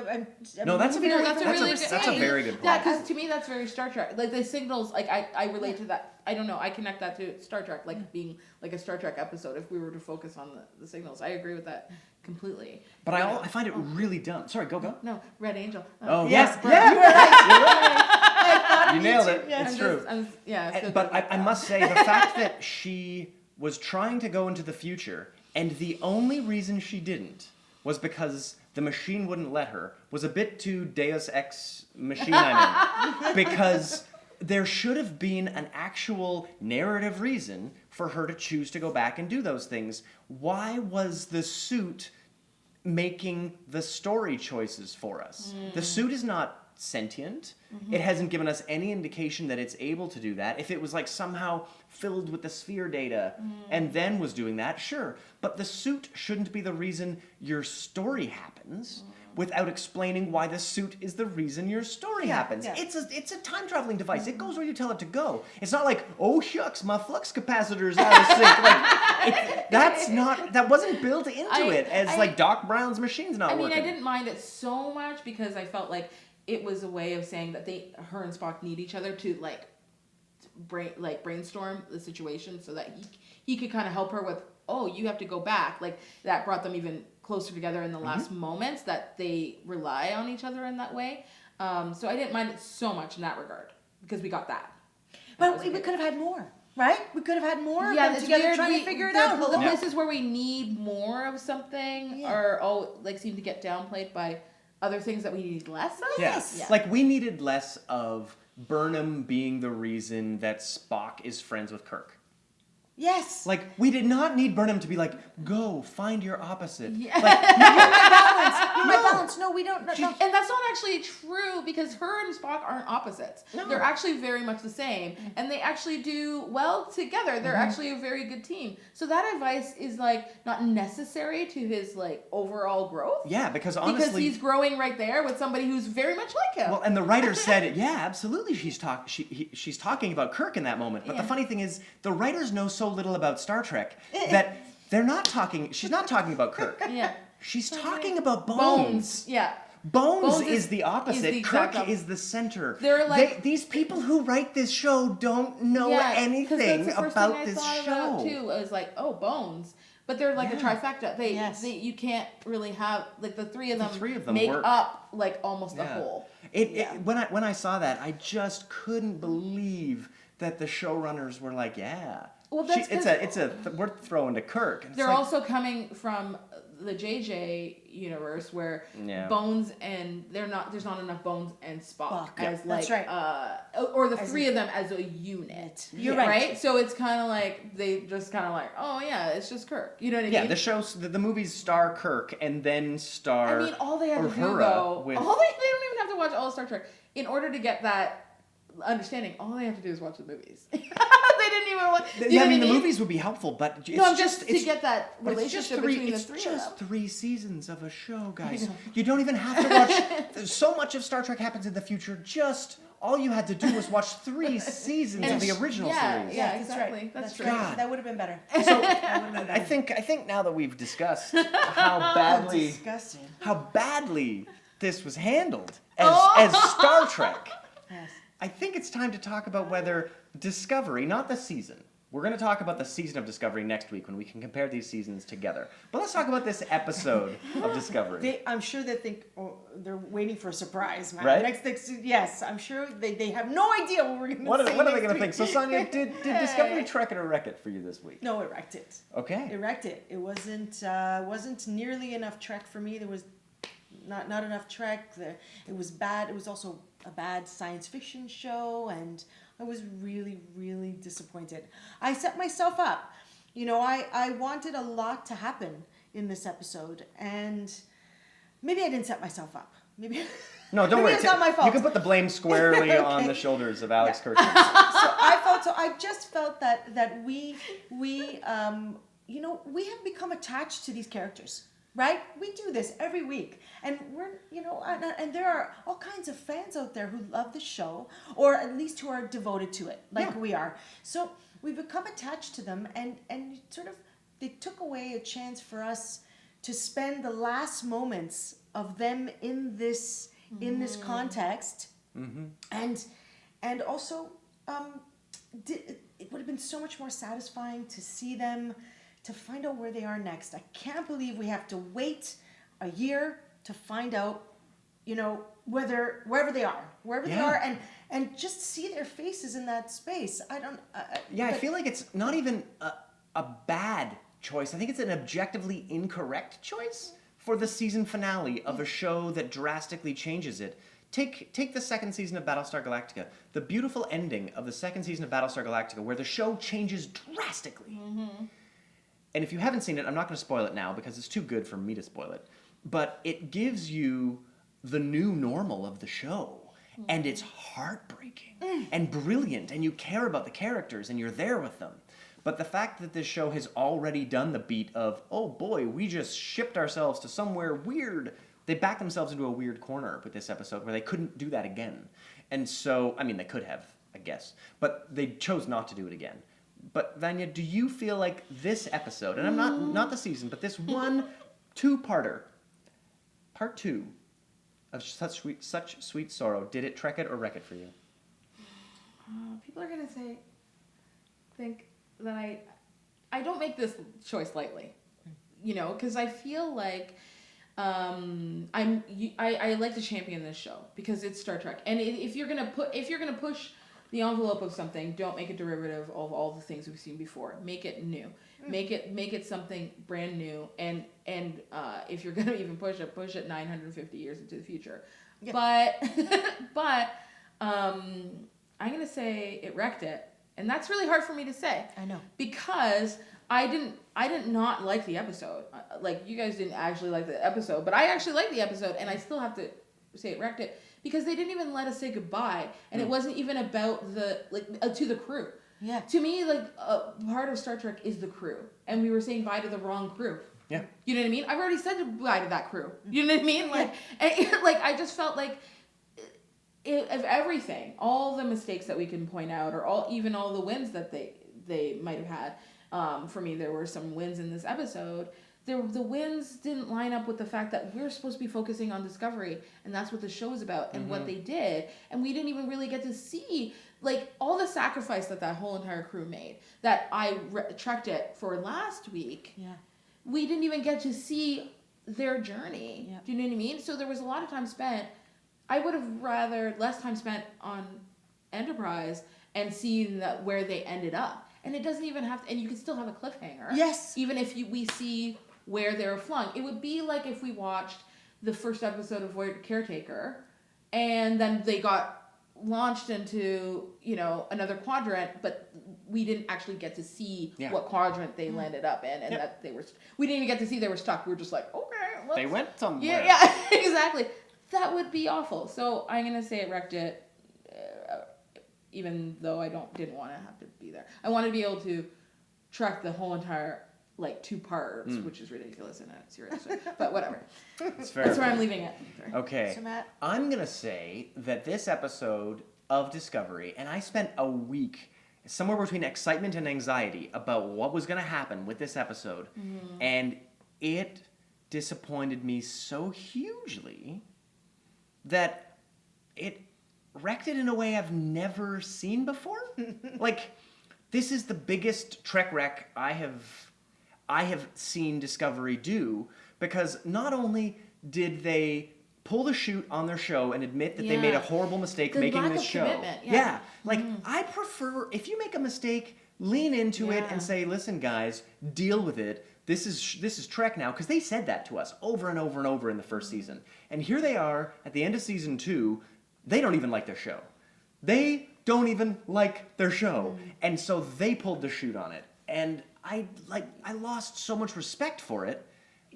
No, that's a moving very- away from that's a what you really were good- That's a saying. very good point. Yeah, because to me that's very Star Trek. Like the signals, like I relate to that. I don't know. I connect that to Star Trek, like being like a Star Trek episode. If we were to focus on the signals, I agree with that completely. But I find it really dumb. Sorry, go. No, Red Angel. Oh, Yes, yeah. you were right. You nailed it. Yes. It's true. But I must say, the fact that she was trying to go into the future, and the only reason she didn't was because the machine wouldn't let her, was a bit too Deus Ex Machina. Because there should have been an actual narrative reason for her to choose to go back and do those things. Why was the suit making the story choices for us? The suit is not sentient. It hasn't given us any indication that it's able to do that. If it was like somehow filled with the sphere data and then was doing that, sure. But the suit shouldn't be the reason your story happens without explaining why the suit is the reason your story happens. yeah. It's a time traveling device. It goes where you tell it to go. It's not like, oh shucks, my flux capacitor's out of sync. Like that wasn't built into it as like Doc Brown's machine's not working. I didn't mind it so much because I felt like it was a way of saying that her and Spock need each other to brainstorm the situation so that he could kind of help her with, oh, you have to go back. Like that brought them even closer together in the last moments, that they rely on each other in that way. So I didn't mind it so much in that regard because we got that. But we could have had more, right? We could have had more of them it's together weird. trying to figure it out. The places where we need more of something are all seem to get downplayed by other things that we need less of. Yes. Yeah. Like we needed less of Burnham being the reason that Spock is friends with Kirk. Yes. Like, we did not need Burnham to be like, go, find your opposite. Yeah. Like, You're my balance. No, we don't. No. And that's not actually true because her and Spock aren't opposites. No. They're actually very much the same. And they actually do well together. They're actually a very good team. So that advice is like not necessary to his like overall growth. yeah, because honestly... Because he's growing right there with somebody who's very much like him. Well, and the writer said, yeah, absolutely, she's talking about Kirk in that moment. But the funny thing is, the writers know so little about Star Trek that she's not talking about Kirk. Yeah. She's talking about Bones. Yeah. Bones Bones is the opposite. the exact Kirk opposite. is the center. They're like- these people who write this show don't know 'cause anything that's the first about thing I this thought show. about too. Is like, oh, Bones. But they're like a trifecta. They you can't really have like the three of them make work. up like almost the whole. When I saw that, I just couldn't believe that the showrunners were like, yeah. Well, that's we're throwing to Kirk. And it's They're like, also coming from the JJ universe where Yeah. Bones and there's not enough Bones and Spock as that's like right. or the three of them as a unit. You're right. So it's kind of like they just kind of like, oh yeah, it's just Kirk. You know what I mean? yeah, the movies star Kirk and then star. I mean, all they have to do Uhura though, with- they don't even have to watch all of Star Trek in order to get that understanding. All they have to do is watch the movies. They didn't even want. Yeah, I mean, the movies would be helpful, but it's No, just to get that but it's just relationship between the three It's of just them. 3 seasons of a show, guys. know. You don't even have to watch. So much of Star Trek happens in the future. Just all you had to do was watch 3 seasons of the original series. Yeah, Yes, exactly. That's true. God. That would have been better. So That would have been better. I think now that we've discussed how Disgusting. badly this was handled as Star Trek, Yes. I think it's time to talk about whether Discovery, not the season. We're going to talk about the season of Discovery next week when we can compare these seasons together. But let's talk about this episode of Discovery. I'm sure they think they're waiting for a surprise, man. Right? Yes, I'm sure they have no idea what we're going to What see. are they next going to think? week. So, Sonia, did Discovery trek it or wreck it for you this week? No, it wrecked it. Okay. It wrecked it. It wasn't nearly enough Trek for me. There was not enough Trek. It was bad. It was also a bad science fiction show, and I was really, really disappointed. I set myself up. You know, I wanted a lot to happen in this episode, and maybe I didn't set myself up. Maybe No, don't maybe worry. it's not my fault. You can put the blame squarely Okay. on the shoulders of Alex Kurtzman. I just felt that we you know, we have become attached to these characters, right? We do this every week, and we're, you know, and there are all kinds of fans out there who love the show, or at least who are devoted to it, like we are. So we've become attached to them, and sort of they took away a chance for us to spend the last moments of them in this context, and also it would have been so much more satisfying to see them, to find out where they are next. I can't believe we have to wait a year to find out, you know, wherever they are, and just see their faces in that space. I feel like it's not even a bad choice. I think it's an objectively incorrect choice for the season finale of a show that drastically changes it. Take the second season of Battlestar Galactica, the beautiful ending of the second season of Battlestar Galactica, where the show changes drastically. And if you haven't seen it, I'm not going to spoil it now because it's too good for me to spoil it. But it gives you the new normal of the show. And it's heartbreaking and brilliant, and you care about the characters and you're there with them. But the fact that this show has already done the beat of, oh boy, we just shipped ourselves to somewhere weird. They backed themselves into a weird corner with this episode where they couldn't do that again. And so, I mean, they could have, I guess. But they chose not to do it again. But Vanya, do you feel like this episode, and I'm not the season, but this one two-parter, part 2 of Such Sweet Sorrow, did it trek it or wreck it for you? People are gonna think that I don't make this choice lightly, you know, because I feel like I like to champion this show because it's Star Trek, and if you're gonna push the envelope of something, don't make it derivative of all the things we've seen before. Make it new. Make it something brand new, and if you're gonna even push it 950 years into the future. Yeah. But I'm gonna say it wrecked it, and that's really hard for me to say. I know, because I did not like the episode. Like, you guys didn't actually like the episode, but I actually liked the episode, and I still have to say it wrecked it because they didn't even let us say goodbye, and it wasn't even about to the crew. Yeah. To me, part of Star Trek is the crew, and we were saying bye to the wrong crew. Yeah. You know what I mean? I've already said goodbye to that crew. You know what I mean? I just felt like of everything, all the mistakes that we can point out, or even all the wins that they might have had. For me, there were some wins in this episode. The wins didn't line up with the fact that we're supposed to be focusing on Discovery, and that's what the show is about, and what they did, and we didn't even really get to see all the sacrifice that whole entire crew made. That I trekked it for last week. Yeah. We didn't even get to see their journey. Yeah. Do you know what I mean? So there was a lot of time spent. I would have rather less time spent on Enterprise and seeing where they ended up. And it doesn't even have to, and you can still have a cliffhanger. Yes. Even if we see where they're flung. It would be like if we watched the first episode of Voyager Caretaker, and then they got launched into, another quadrant, but we didn't actually get to see what quadrant they landed up in, and that we didn't even get to see they were stuck. We were just like, okay, they went somewhere. Yeah, exactly. That would be awful. So I'm gonna say it wrecked it, even though I didn't want to have to be there. I want to be able to track the whole entire 2 parts, which is ridiculous in a series, but whatever. That's fair. That's where I'm leaving it. Sorry. Okay. So, Matt? I'm going to say that this episode of Discovery, and I spent a week somewhere between excitement and anxiety about what was going to happen with this episode, and it disappointed me so hugely that it wrecked it in a way I've never seen before. This is the biggest Trek wreck I have seen Discovery do, because not only did they pull the chute on their show and admit that they made a horrible mistake making this show. Yeah. I prefer, if you make a mistake, lean into it and say, listen, guys, deal with it. This is Trek now, because they said that to us over and over and over in the first season. And here they are at the end of season 2, they don't even like their show. They don't even like their show. And so they pulled the chute on it. And I lost so much respect for it.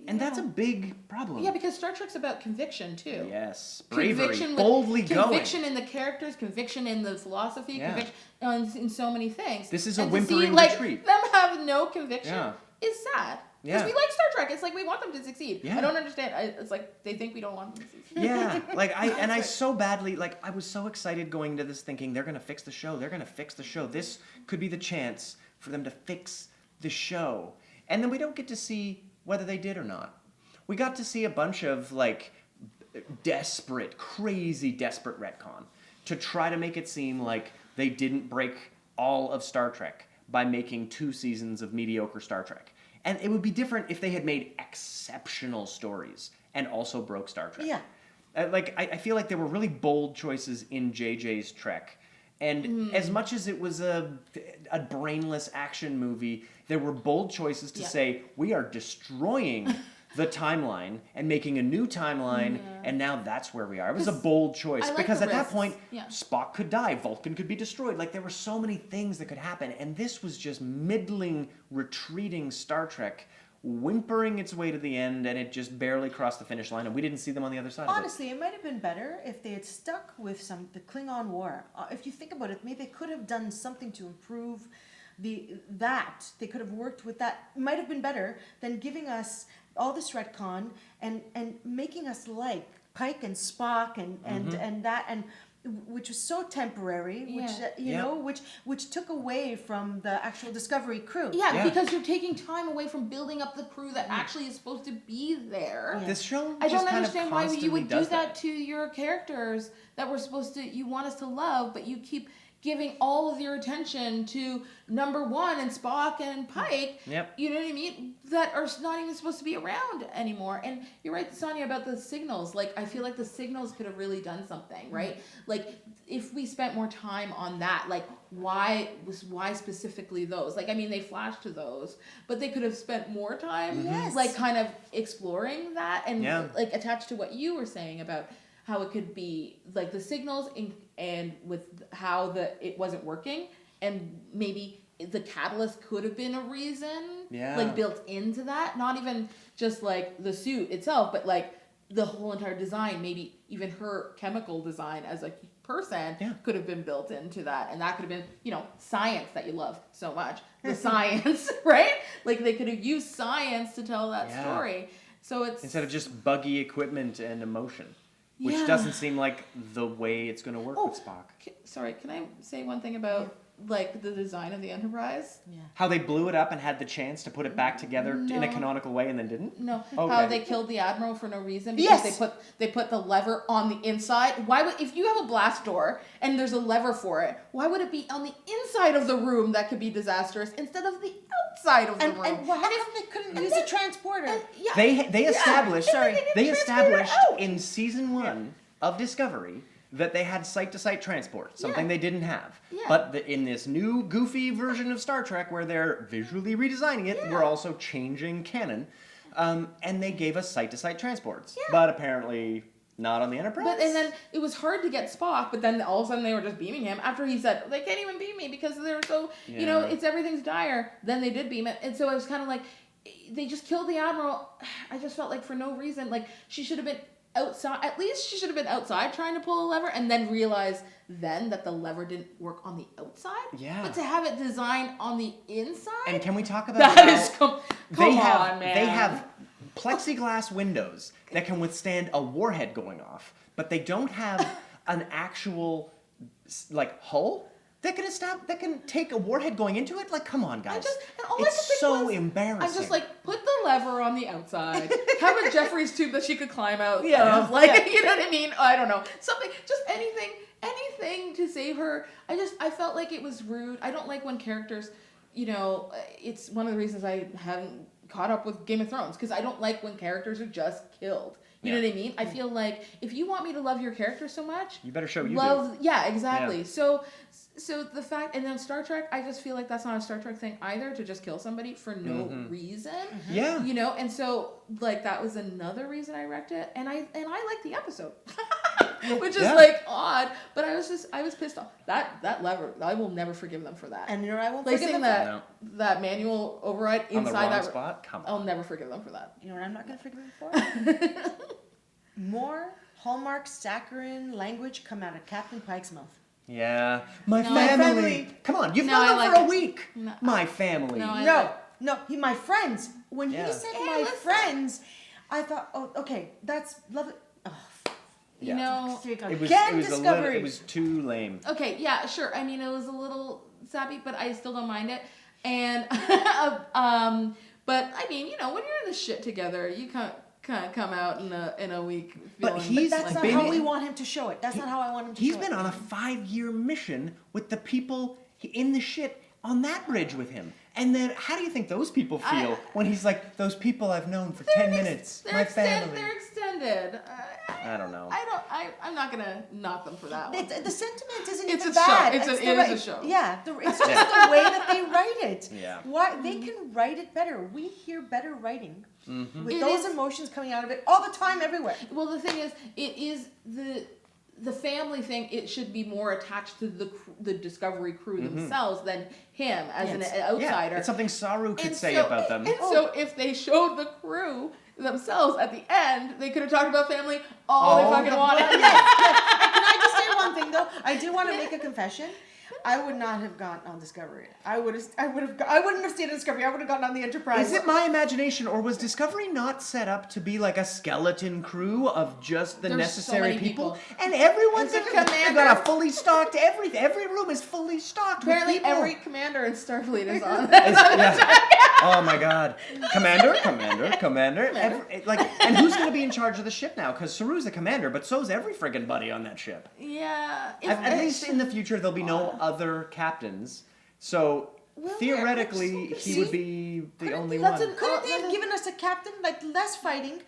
And that's a big problem. Yeah, because Star Trek's about conviction too. Yes, bravery, boldly going. Conviction in the characters, conviction in the philosophy, conviction in so many things. This is a and whimpering to see, retreat. Them have no conviction is sad. Yeah. Because we like Star Trek. It's like we want them to succeed. Yeah. I don't understand. It's like they think we don't want them to succeed. Yeah, I so badly, I was so excited going into this thinking they're going to fix the show. They're going to fix the show. This could be the chance for them to fix the show. And then we don't get to see whether they did or not. We got to see a bunch of crazy desperate retcon to try to make it seem like they didn't break all of Star Trek by making 2 seasons of mediocre Star Trek. And it would be different if they had made exceptional stories and also broke Star Trek. Yeah. I feel like there were really bold choices in JJ's Trek. And as much as it was a brainless action movie, there were bold choices to say, we are destroying the timeline and making a new timeline, and now that's where we are. It was a bold choice, because at that point, Spock could die, Vulcan could be destroyed. There were so many things that could happen, and this was just middling, retreating Star Trek, whimpering its way to the end, and it just barely crossed the finish line, and we didn't see them on the other side Honestly, it might have been better if they had stuck with the Klingon War. If you think about it, maybe they could have done something to improve that. They could have worked with that. It might have been better than giving us all this retcon and making us like Pike and Spock and that, and which was so temporary, which took away from the actual Discovery crew. Yeah, because you're taking time away from building up the crew that actually is supposed to be there. This show I just don't kind understand of why you would do does that to your characters that we're supposed to, you want us to love, but you keep giving all of your attention to number 1 and Spock and Pike, you know what I mean, that are not even supposed to be around anymore. And you're right, Sonia, about the signals. I feel like the signals could have really done something, right? If we spent more time on that, why specifically those? They flashed to those, but they could have spent more time, kind of exploring that and attached to what you were saying about how it could be the signals and with how it wasn't working, and maybe the catalyst could have been a reason built into that, not even just the suit itself, but the whole entire design, maybe even her chemical design as a person could have been built into that, and that could have been science that you love so much, the science, right? They could have used science to tell that story. So it's instead of just buggy equipment and emotion. Which doesn't seem like the way it's going to work with Spock. Sorry, can I say one thing about the design of the Enterprise? Yeah. How they blew it up and had the chance to put it back together in a canonical way and then didn't? No. Okay. How they killed the Admiral for no reason because they put the lever on the inside. Why would, if you have a blast door and there's a lever for it, why would it be on the inside of the room that could be disastrous instead of the outside of the room? And why come they couldn't use a transporter? They established they established in season 1 of Discovery that they had site-to-site transport, something they didn't have. Yeah. But in this new goofy version of Star Trek where they're visually redesigning it, we're also changing canon, and they gave us site-to-site transports. Yeah. But apparently not on the Enterprise. And then it was hard to get Spock, but then all of a sudden they were just beaming him after he said, they can't even beam me because they're so, it's everything's dire. Then they did beam it. And so it was kind of they just killed the Admiral. I just felt for no reason, she should have been outside. At least she should have been outside trying to pull a lever and then realize that the lever didn't work on the outside. Yeah. But to have it designed on the inside. And can we talk about that is come on, man. They have plexiglass windows that can withstand a warhead going off, but they don't have an actual hull that can take a warhead going into it. Come on, guys. It's so embarrassing. I'm just put the lever on the outside. Have a Jeffrey's tube that she could climb out of. You know what I mean? I don't know. Something, just anything to save her. I felt like it was rude. I don't like when characters, it's one of the reasons I haven't caught up with Game of Thrones, because I don't like when characters are just killed. You know what I mean? I feel like if you want me to love your character so much, you better show you love. Do. Yeah, exactly. Yeah. So the fact, and then Star Trek, I just feel like that's not a Star Trek thing either, to just kill somebody for no reason. Mm-hmm. Yeah. And so that was another reason I wrecked it, and I liked the episode. which is like odd. But I was pissed off. That lever, I will never forgive them for that. And I won't Placing forgive them that manual override On the inside wrong that spot? Come on. I'll never forgive them for that. You know what I'm not going to forgive them for? More Hallmark saccharine language come out of Captain Pike's mouth. Yeah. My No, family. Come on, you've No, known I them like for a it. week. No. My family. No, I- No, my friends. When Yeah. he said Hey, my listen. friends, I thought, oh, okay, that's lovely. Oh, You know, It was, again, it was Discovery. it was too lame. okay, yeah, sure. I mean, it was a little sappy, but I still don't mind it. And but I mean, you know, when you're in the shit together, you can't come out in a week. But feeling he's That's like not been- how we want him to show it. That's not how I want him to He's show been it. on a 5-year mission with the people in the shit on that bridge with him. And then how do you think those people feel when he's like, those people I've known for 10 minutes, my family. They're extended. I don't know. I'm not gonna knock them for that one. The sentiment isn't It's even a show. bad. It is a show. Yeah, it's just the way that they write it. Yeah. Why they can write it better. We hear better writing with It those is- emotions coming out of it all the time, everywhere. Well, the thing is, it is the family thing. It should be more attached to the Discovery crew themselves than him as an Yes. outsider. Yeah, it's something Saru could And say so- about them. And so, if they showed the crew themselves at the end, they could have talked about family all they fucking wanted. Can I just say one thing though? I do want to make a confession. I would not have gone on Discovery. I wouldn't have stayed on Discovery. I would have gone on the Enterprise. Is it my imagination, or was Discovery not set up to be like a skeleton crew of just the There's so necessary many people. And everyone's There's a they've commander. got a fully stocked everything. Every room is fully stocked. Apparently, with people. every commander in Starfleet is on. Yeah. Oh my God, Commander. And who's going to be in charge of the ship now? Because Saru's the commander, but so's every friggin' buddy on that ship. Yeah. At least in the future, there'll be no other captains. So Well, theoretically, yeah, he would be the only that's one. an- Couldn't they have given us a captain, like less fighting,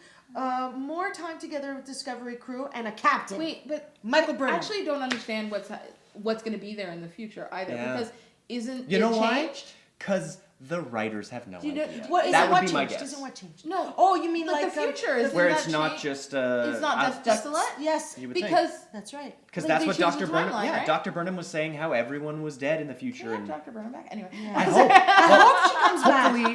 more time together with Discovery crew, and a captain? Wait, but Michael I Burnham. actually don't understand what's going to be there in the future either. Yeah. Because isn't You know it why? changed? Because the writers have no Do you know- idea. What is that it? would What be my changed? guess. Isn't what changed? No. Oh, you mean But like the future is Where that it's not change- just It's not just desolate. Yes, You would think. Because that's right. Because Like, that's they what changed Dr. the Burnham. timeline, Yeah, right? Dr. Burnham was saying how everyone was dead in the future. yeah, And Dr. Burnham back. Anyway. I hope. I hope she comes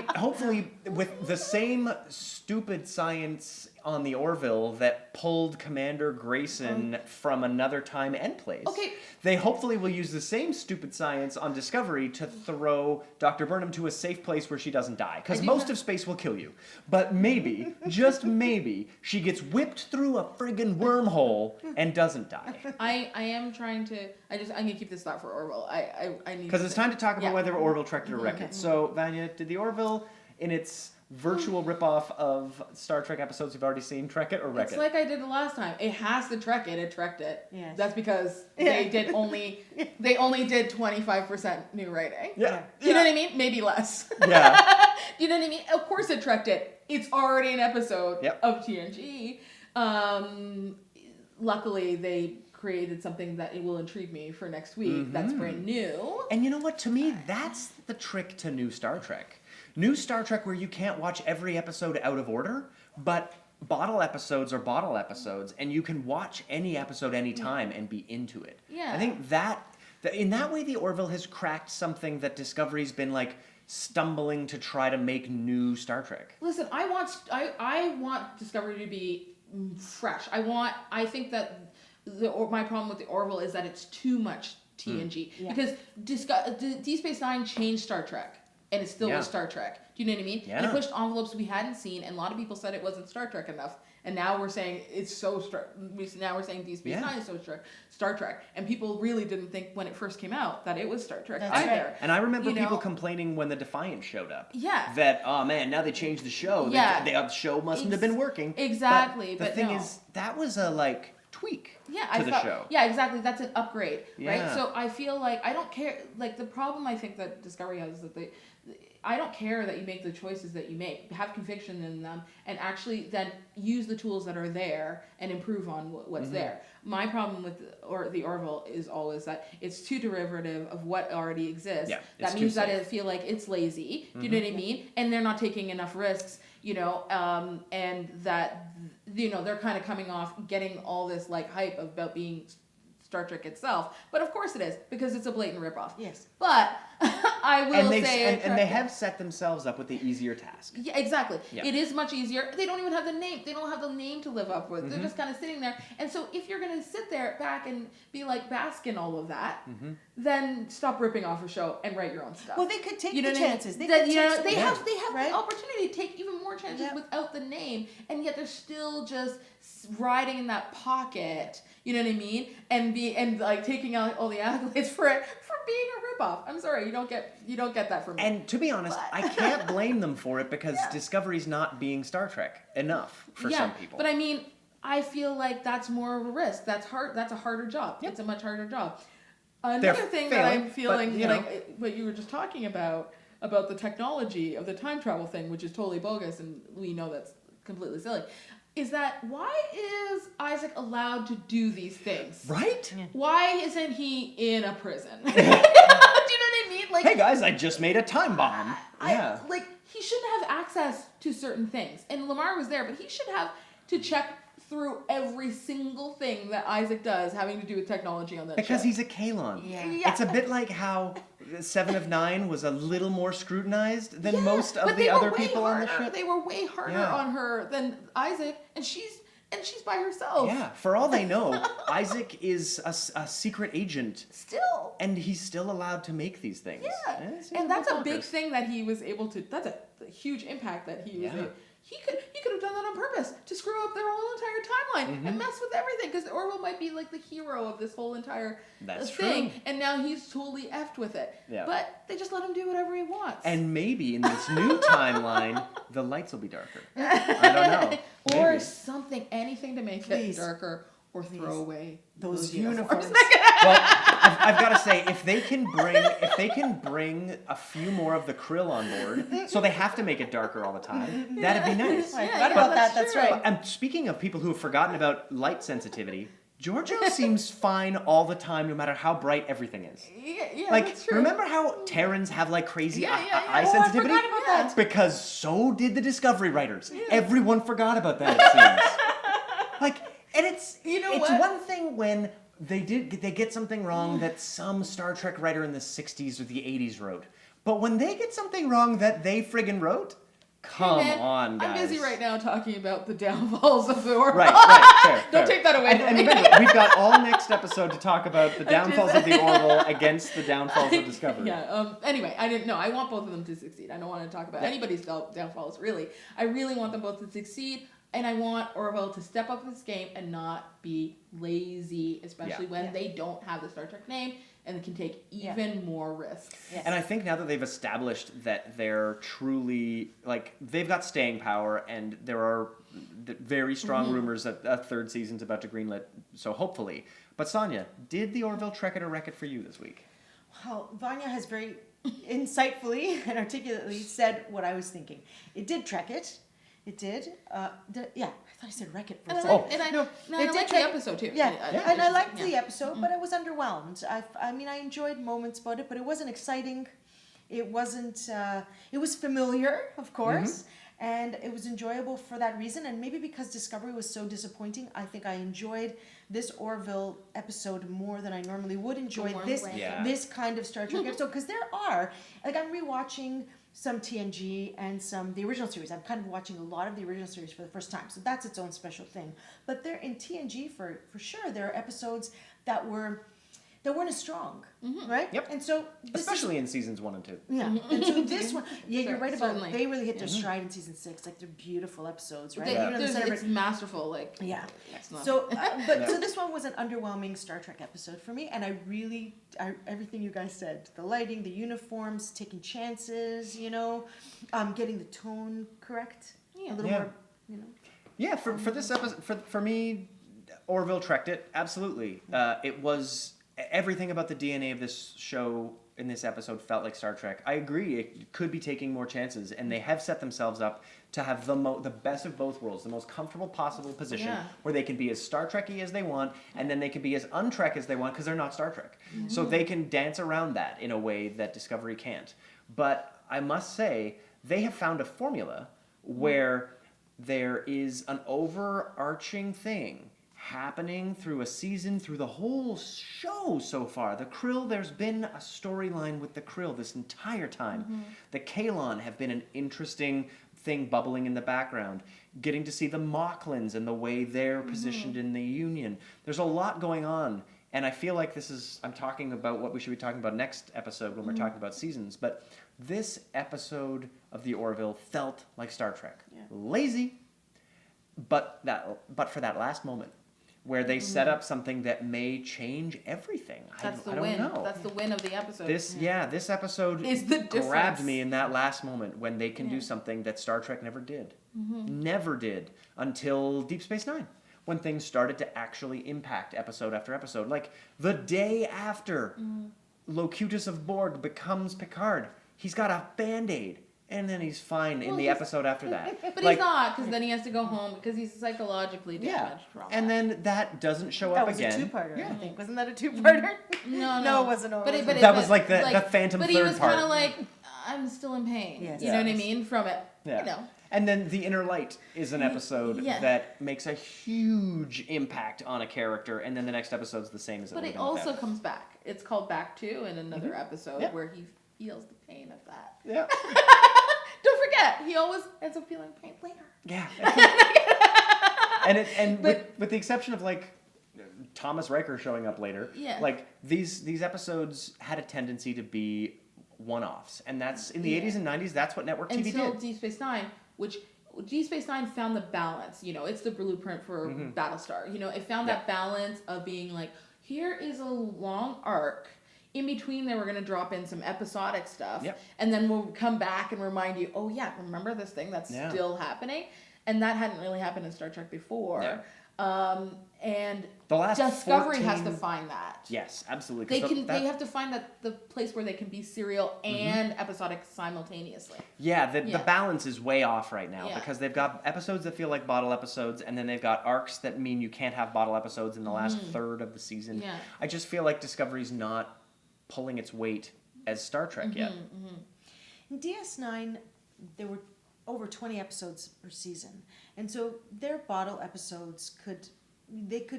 back. Hopefully, with the same stupid science on the Orville that pulled Commander Grayson from another time and place. Okay. They hopefully will use the same stupid science on Discovery to throw Dr. Burnham to a safe place where she doesn't die. Because most of space will kill you. But maybe, just maybe, she gets whipped through a friggin' wormhole and doesn't die. I am trying to. I'm gonna keep this thought for Orville. I need. Because it's time to talk about Yeah. whether Orville trekked it or wrecked it. So, Vanya, did the Orville, in its virtual ripoff of Star Trek episodes you've already seen, trek it or wreck It's it? like I did the last time. It has to trek it. It trekked it. Yes. That's because they only did 25% new rating. Yeah. Do you know what I mean? Maybe less. Yeah. Do you know what I mean? Of course it trekked it. It's already an episode Yep. of TNG. Luckily, they created something that it will intrigue me for next week. That's brand new. And you know what? To me, that's the trick to new Star Trek. New Star Trek where you can't watch every episode out of order, but bottle episodes are bottle episodes, and you can watch any episode anytime and be into it. Yeah. I think in that way, the Orville has cracked something that Discovery's been like stumbling to try to make new Star Trek. Listen, I want Discovery to be fresh. I think that my problem with the Orville is that it's too much TNG Yeah. because Deep Space Nine changed Star Trek. And it still was Star Trek. Do you know what I mean? Yeah. And it pushed envelopes we hadn't seen, and a lot of people said it wasn't Star Trek enough. And now we're saying it's so now we're saying Deep Space Nine is so Star Trek, and people really didn't think when it first came out that it was Star Trek That's either. right. And I remember You people know? complaining when the Defiant showed up. Yeah. That, oh man, now they changed the show. Yeah. The show mustn't have been working. Exactly, But the but thing no. is, that was a tweak to the show. Yeah, exactly. That's an upgrade, right? Yeah. So I feel like I don't care. Like the problem I think that Discovery has is that I don't care that you make the choices that you make. Have conviction in them, and actually then use the tools that are there and improve on what's there. My problem with the Orville is always that it's too derivative of what already exists. Yeah, that it's means too that safe. I feel like it's lazy. Do you know what I mean? And they're not taking enough risks. And that they're kind of coming off getting all this like hype about being Star Trek itself, but of course it is because it's a blatant ripoff. Yes. But I will say, and they have set themselves up with the easier task. Yeah, exactly. Yeah. It is much easier. They don't even have the name. They don't have the name to live up with. They're just kind of sitting there. And so if you're going to sit there back and be like bask in all of that, then stop ripping off a show and write your own stuff. Well, they could take You know the what I mean? chances. They That, could you know, take they some- have they have right? the opportunity to take even more chances Yeah. without the name, and yet they're still just riding in that pocket. You know what I mean? And like taking out all the accolades for being a ripoff. I'm sorry, you don't get that from me. And to be honest, I can't blame them for it because Discovery's not being Star Trek enough for some people. But I mean, I feel like that's more of a risk. That's hard. That's a harder job. Yep. It's a much harder job. Another thing that I'm feeling like what you were just talking about the technology of the time travel thing, which is totally bogus, and we know that's completely silly, is that why is Isaac allowed to do these things? Right? Yeah. Why isn't he in a prison? Do you know what I mean? Like, Hey guys, I just made a time bomb. Yeah. Like, he shouldn't have access to certain things. And Lamar was there, but he should have to check through every single thing that Isaac does having to do with technology on that Because ship. he's a Kalon. Yeah. It's a bit like how 7 of 9 was a little more scrutinized than Yeah, most of but the they other were way people on the harder. ship. They were way harder Yeah. on her than Isaac, and she's by herself. Yeah, for all they know, Isaac is a secret agent, Still. and he's still allowed to make these things. Yeah. It's And that's a big bonkers. thing that he was able to. That's a huge impact that he was. Yeah. He could have done that on purpose to screw up their whole entire timeline and mess with everything, because Orville might be like the hero of this whole entire That's thing, true. and now he's totally effed with it. Yeah. But they just let him do whatever he wants. And maybe in this new timeline, the lights will be darker. I don't know. or Maybe. something, anything to make Please. it darker, or throw away Those uniforms. Well, I've got to say, if they can bring a few more of the krill on board, so they have to make it darker all the time, that'd be nice. I Yeah, forgot yeah, about that. that's That's true. right. And speaking of people who have forgotten about light sensitivity, Giorgio seems fine all the time, no matter how bright everything is. Yeah, Like, that's true. remember how Terrans have like crazy Yeah, yeah, yeah. eye Oh, I sensitivity? forgot about that. Because so did the Discovery writers. Everyone forgot about that, it seems. Like, and it's what? one thing when they get something wrong that some Star Trek writer in the 60s or the 80s wrote. But when they get something wrong that they friggin' wrote, come Man, on, guys. I'm busy right now talking about the downfalls of the Orville. Right, fair. Don't take that away And, from and me. remember, we've got all next episode to talk about the downfalls of the Orville against the downfalls of Discovery. Yeah. Anyway, I didn't know. I want both of them to succeed. I don't want to talk about anybody's downfalls, really. I really want them both to succeed, and I want Orville to step up this game and not be lazy, especially when they don't have the Star Trek name and can take even more risks. Yes. And I think now that they've established that they're truly, like, they've got staying power, and there are very strong rumors that a third season's about to greenlit, so hopefully. But Sonia, did the Orville trek it or wreck it for you this week? Well, Vanya has very insightfully and articulately said what I was thinking. It did trek it. It did. I thought I said wreck it for a And I second. like, and I, No, no, it I did like the trek- episode too. Yeah, and I liked yeah. the episode, but I was underwhelmed. I mean, I enjoyed moments about it, but it wasn't exciting. It wasn't. It was familiar, of course, and it was enjoyable for that reason. And maybe because Discovery was so disappointing, I think I enjoyed this Orville episode more than I normally would enjoy warm this blanket. Yeah. this kind of Star Trek episode, because there are, like, I'm rewatching some TNG and the original series. I'm kind of watching a lot of the original series for the first time, so that's its own special thing. But there in TNG for sure, there are episodes that weren't as strong, right? Yep. And so Especially in seasons 1 and 2. yeah. And so this one, you're Sure, right about certainly. they really hit their stride in season 6. Like, they're beautiful episodes, right? They- You know, the there's- celebra- it's masterful. Like yeah. it's not. So, so this one was an underwhelming Star Trek episode for me, and I everything you guys said, the lighting, the uniforms, taking chances, getting the tone correct, a little Yeah. more, Yeah, for this episode, for me, Orville trekked it, absolutely. It was, everything about the DNA of this show in this episode felt like Star Trek. I agree, it could be taking more chances, and they have set themselves up to have the best of both worlds, the most comfortable possible position, Yeah. where they can be as Star Trek-y as they want, and then they can be as un-Trek as they want, because they're not Star Trek. So they can dance around that in a way that Discovery can't. But I must say, they have found a formula where there is an overarching thing happening through a season, through the whole show so far. The Krill, there's been a storyline with the Krill this entire time. The Kalon have been an interesting thing bubbling in the background. Getting to see the Mocklins and the way they're positioned in the Union. There's a lot going on. And I feel like I'm talking about what we should be talking about next episode when we're talking about seasons. But this episode of the Orville felt like Star Trek. Yeah. Lazy, but for that last moment where they set up something that may change everything. That's the I don't win. know. That's the win of the episode. This episode is the grabbed me in that last moment when they can do something that Star Trek never did. Never did until Deep Space Nine, when things started to actually impact episode after episode. Like the day after Locutus of Borg becomes Picard, he's got a Band-Aid. And then he's fine in the episode after that. But he's not, because then he has to go home because he's psychologically damaged from and then that doesn't show up again. That was a two-parter, I think. Wasn't that a two-parter? No, it wasn't. That was like the phantom but third part. But he was kind of like, I'm still in pain. Yes. You know what I mean? From it. Yeah. You know. And then The Inner Light is an episode that makes a huge impact on a character, and then the next episode's the same as it But would it have been also without. comes back. It's called Back 2 in another episode where he feels the pain of that. Yeah. Don't forget, he always ends up feeling pain later. Yeah. With the exception of like Thomas Riker showing up later, like these episodes had a tendency to be one-offs, and that's in the 80s and 90s. That's what network TV Until did. Deep Space Nine, which Deep Space Nine found the balance. You know, it's the blueprint for Battlestar. You know, it found that balance of being like, here is a long arc. In between there, we're going to drop in some episodic stuff. And then we'll come back and remind you, oh yeah, remember this thing that's still happening? And that hadn't really happened in Star Trek before. And the last Discovery has to find that. Yes, absolutely. They have to find the place where they can be serial and episodic simultaneously. Yeah, the balance is way off right now because they've got episodes that feel like bottle episodes, and then they've got arcs that mean you can't have bottle episodes in the last third of the season. Yeah. I just feel like Discovery's not pulling its weight as Star Trek yet. In DS9, there were over 20 episodes per season, and so their bottle episodes could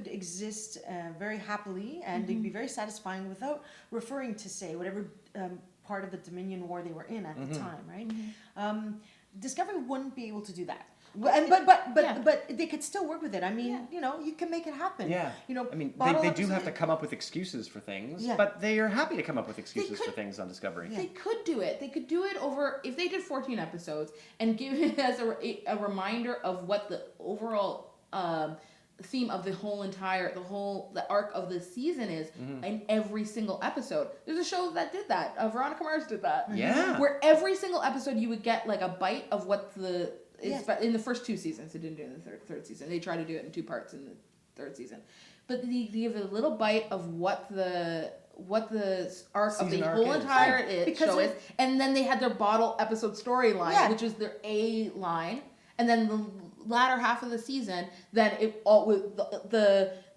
exist very happily, and they'd be very satisfying without referring to, say, whatever part of the Dominion War they were in at the time, right? Discovery wouldn't be able to do that. But they could still work with it. I mean, you know, you can make it happen. Yeah. You know, I mean, they do have to come up with excuses for things, but they are happy to come up with excuses for things on Discovery. They could do it. They could do it over, if they did 14 episodes and give it as a reminder of what the overall theme of the arc of the season is in every single episode. There's a show that did that. Veronica Mars did that. Yeah. Where every single episode you would get like a bite of what in the first two seasons. They didn't do it in the third season. They tried to do it in 2 parts in the third season. But they give a little bite of what the arc season of the arc whole is. entire show is. And then they had their bottle episode storyline, which is their A line. And then the latter half of the season, then it all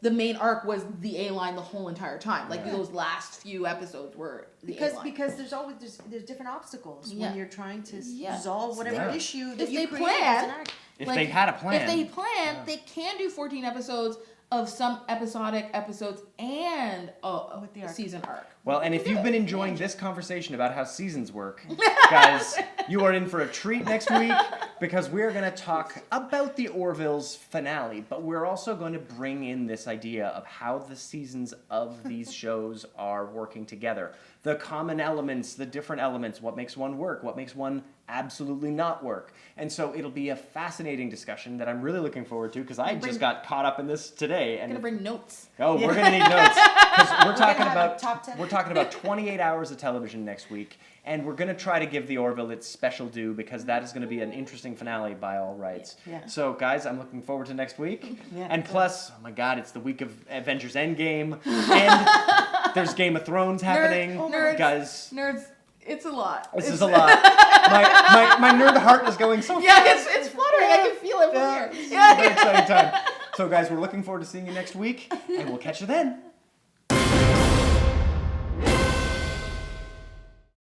the main arc was the A line the whole entire time. Like those last few episodes were the A line. Because there's always there's different obstacles when you're trying to resolve whatever issue that if you they create. plan, if they had a plan. If they plan, they can do 14 episodes of some episodic episodes and with the arc. Season arc. Well, and if you've been enjoying this conversation about how seasons work, guys, you are in for a treat next week because we're going to talk about the Orville's finale, but we're also going to bring in this idea of how the seasons of these shows are working together. The common elements, the different elements, what makes one work, what makes one absolutely not work. And so it'll be a fascinating discussion that I'm really looking forward to because I just got caught up in this today. I'm going to bring notes. Oh, we're going to need notes because we're talking about 28 hours of television next week, and we're going to try to give the Orville its special due because that is going to be an interesting finale by all rights. Yeah. So, guys, I'm looking forward to next week. And plus, oh my God, it's the week of Avengers Endgame, and there's Game of Thrones happening. Nerds, it's a lot. This is a lot. My nerd heart is going so fast. Yeah, it's fluttering. I can feel it from here. It's a very exciting time. So, guys, we're looking forward to seeing you next week, and we'll catch you then.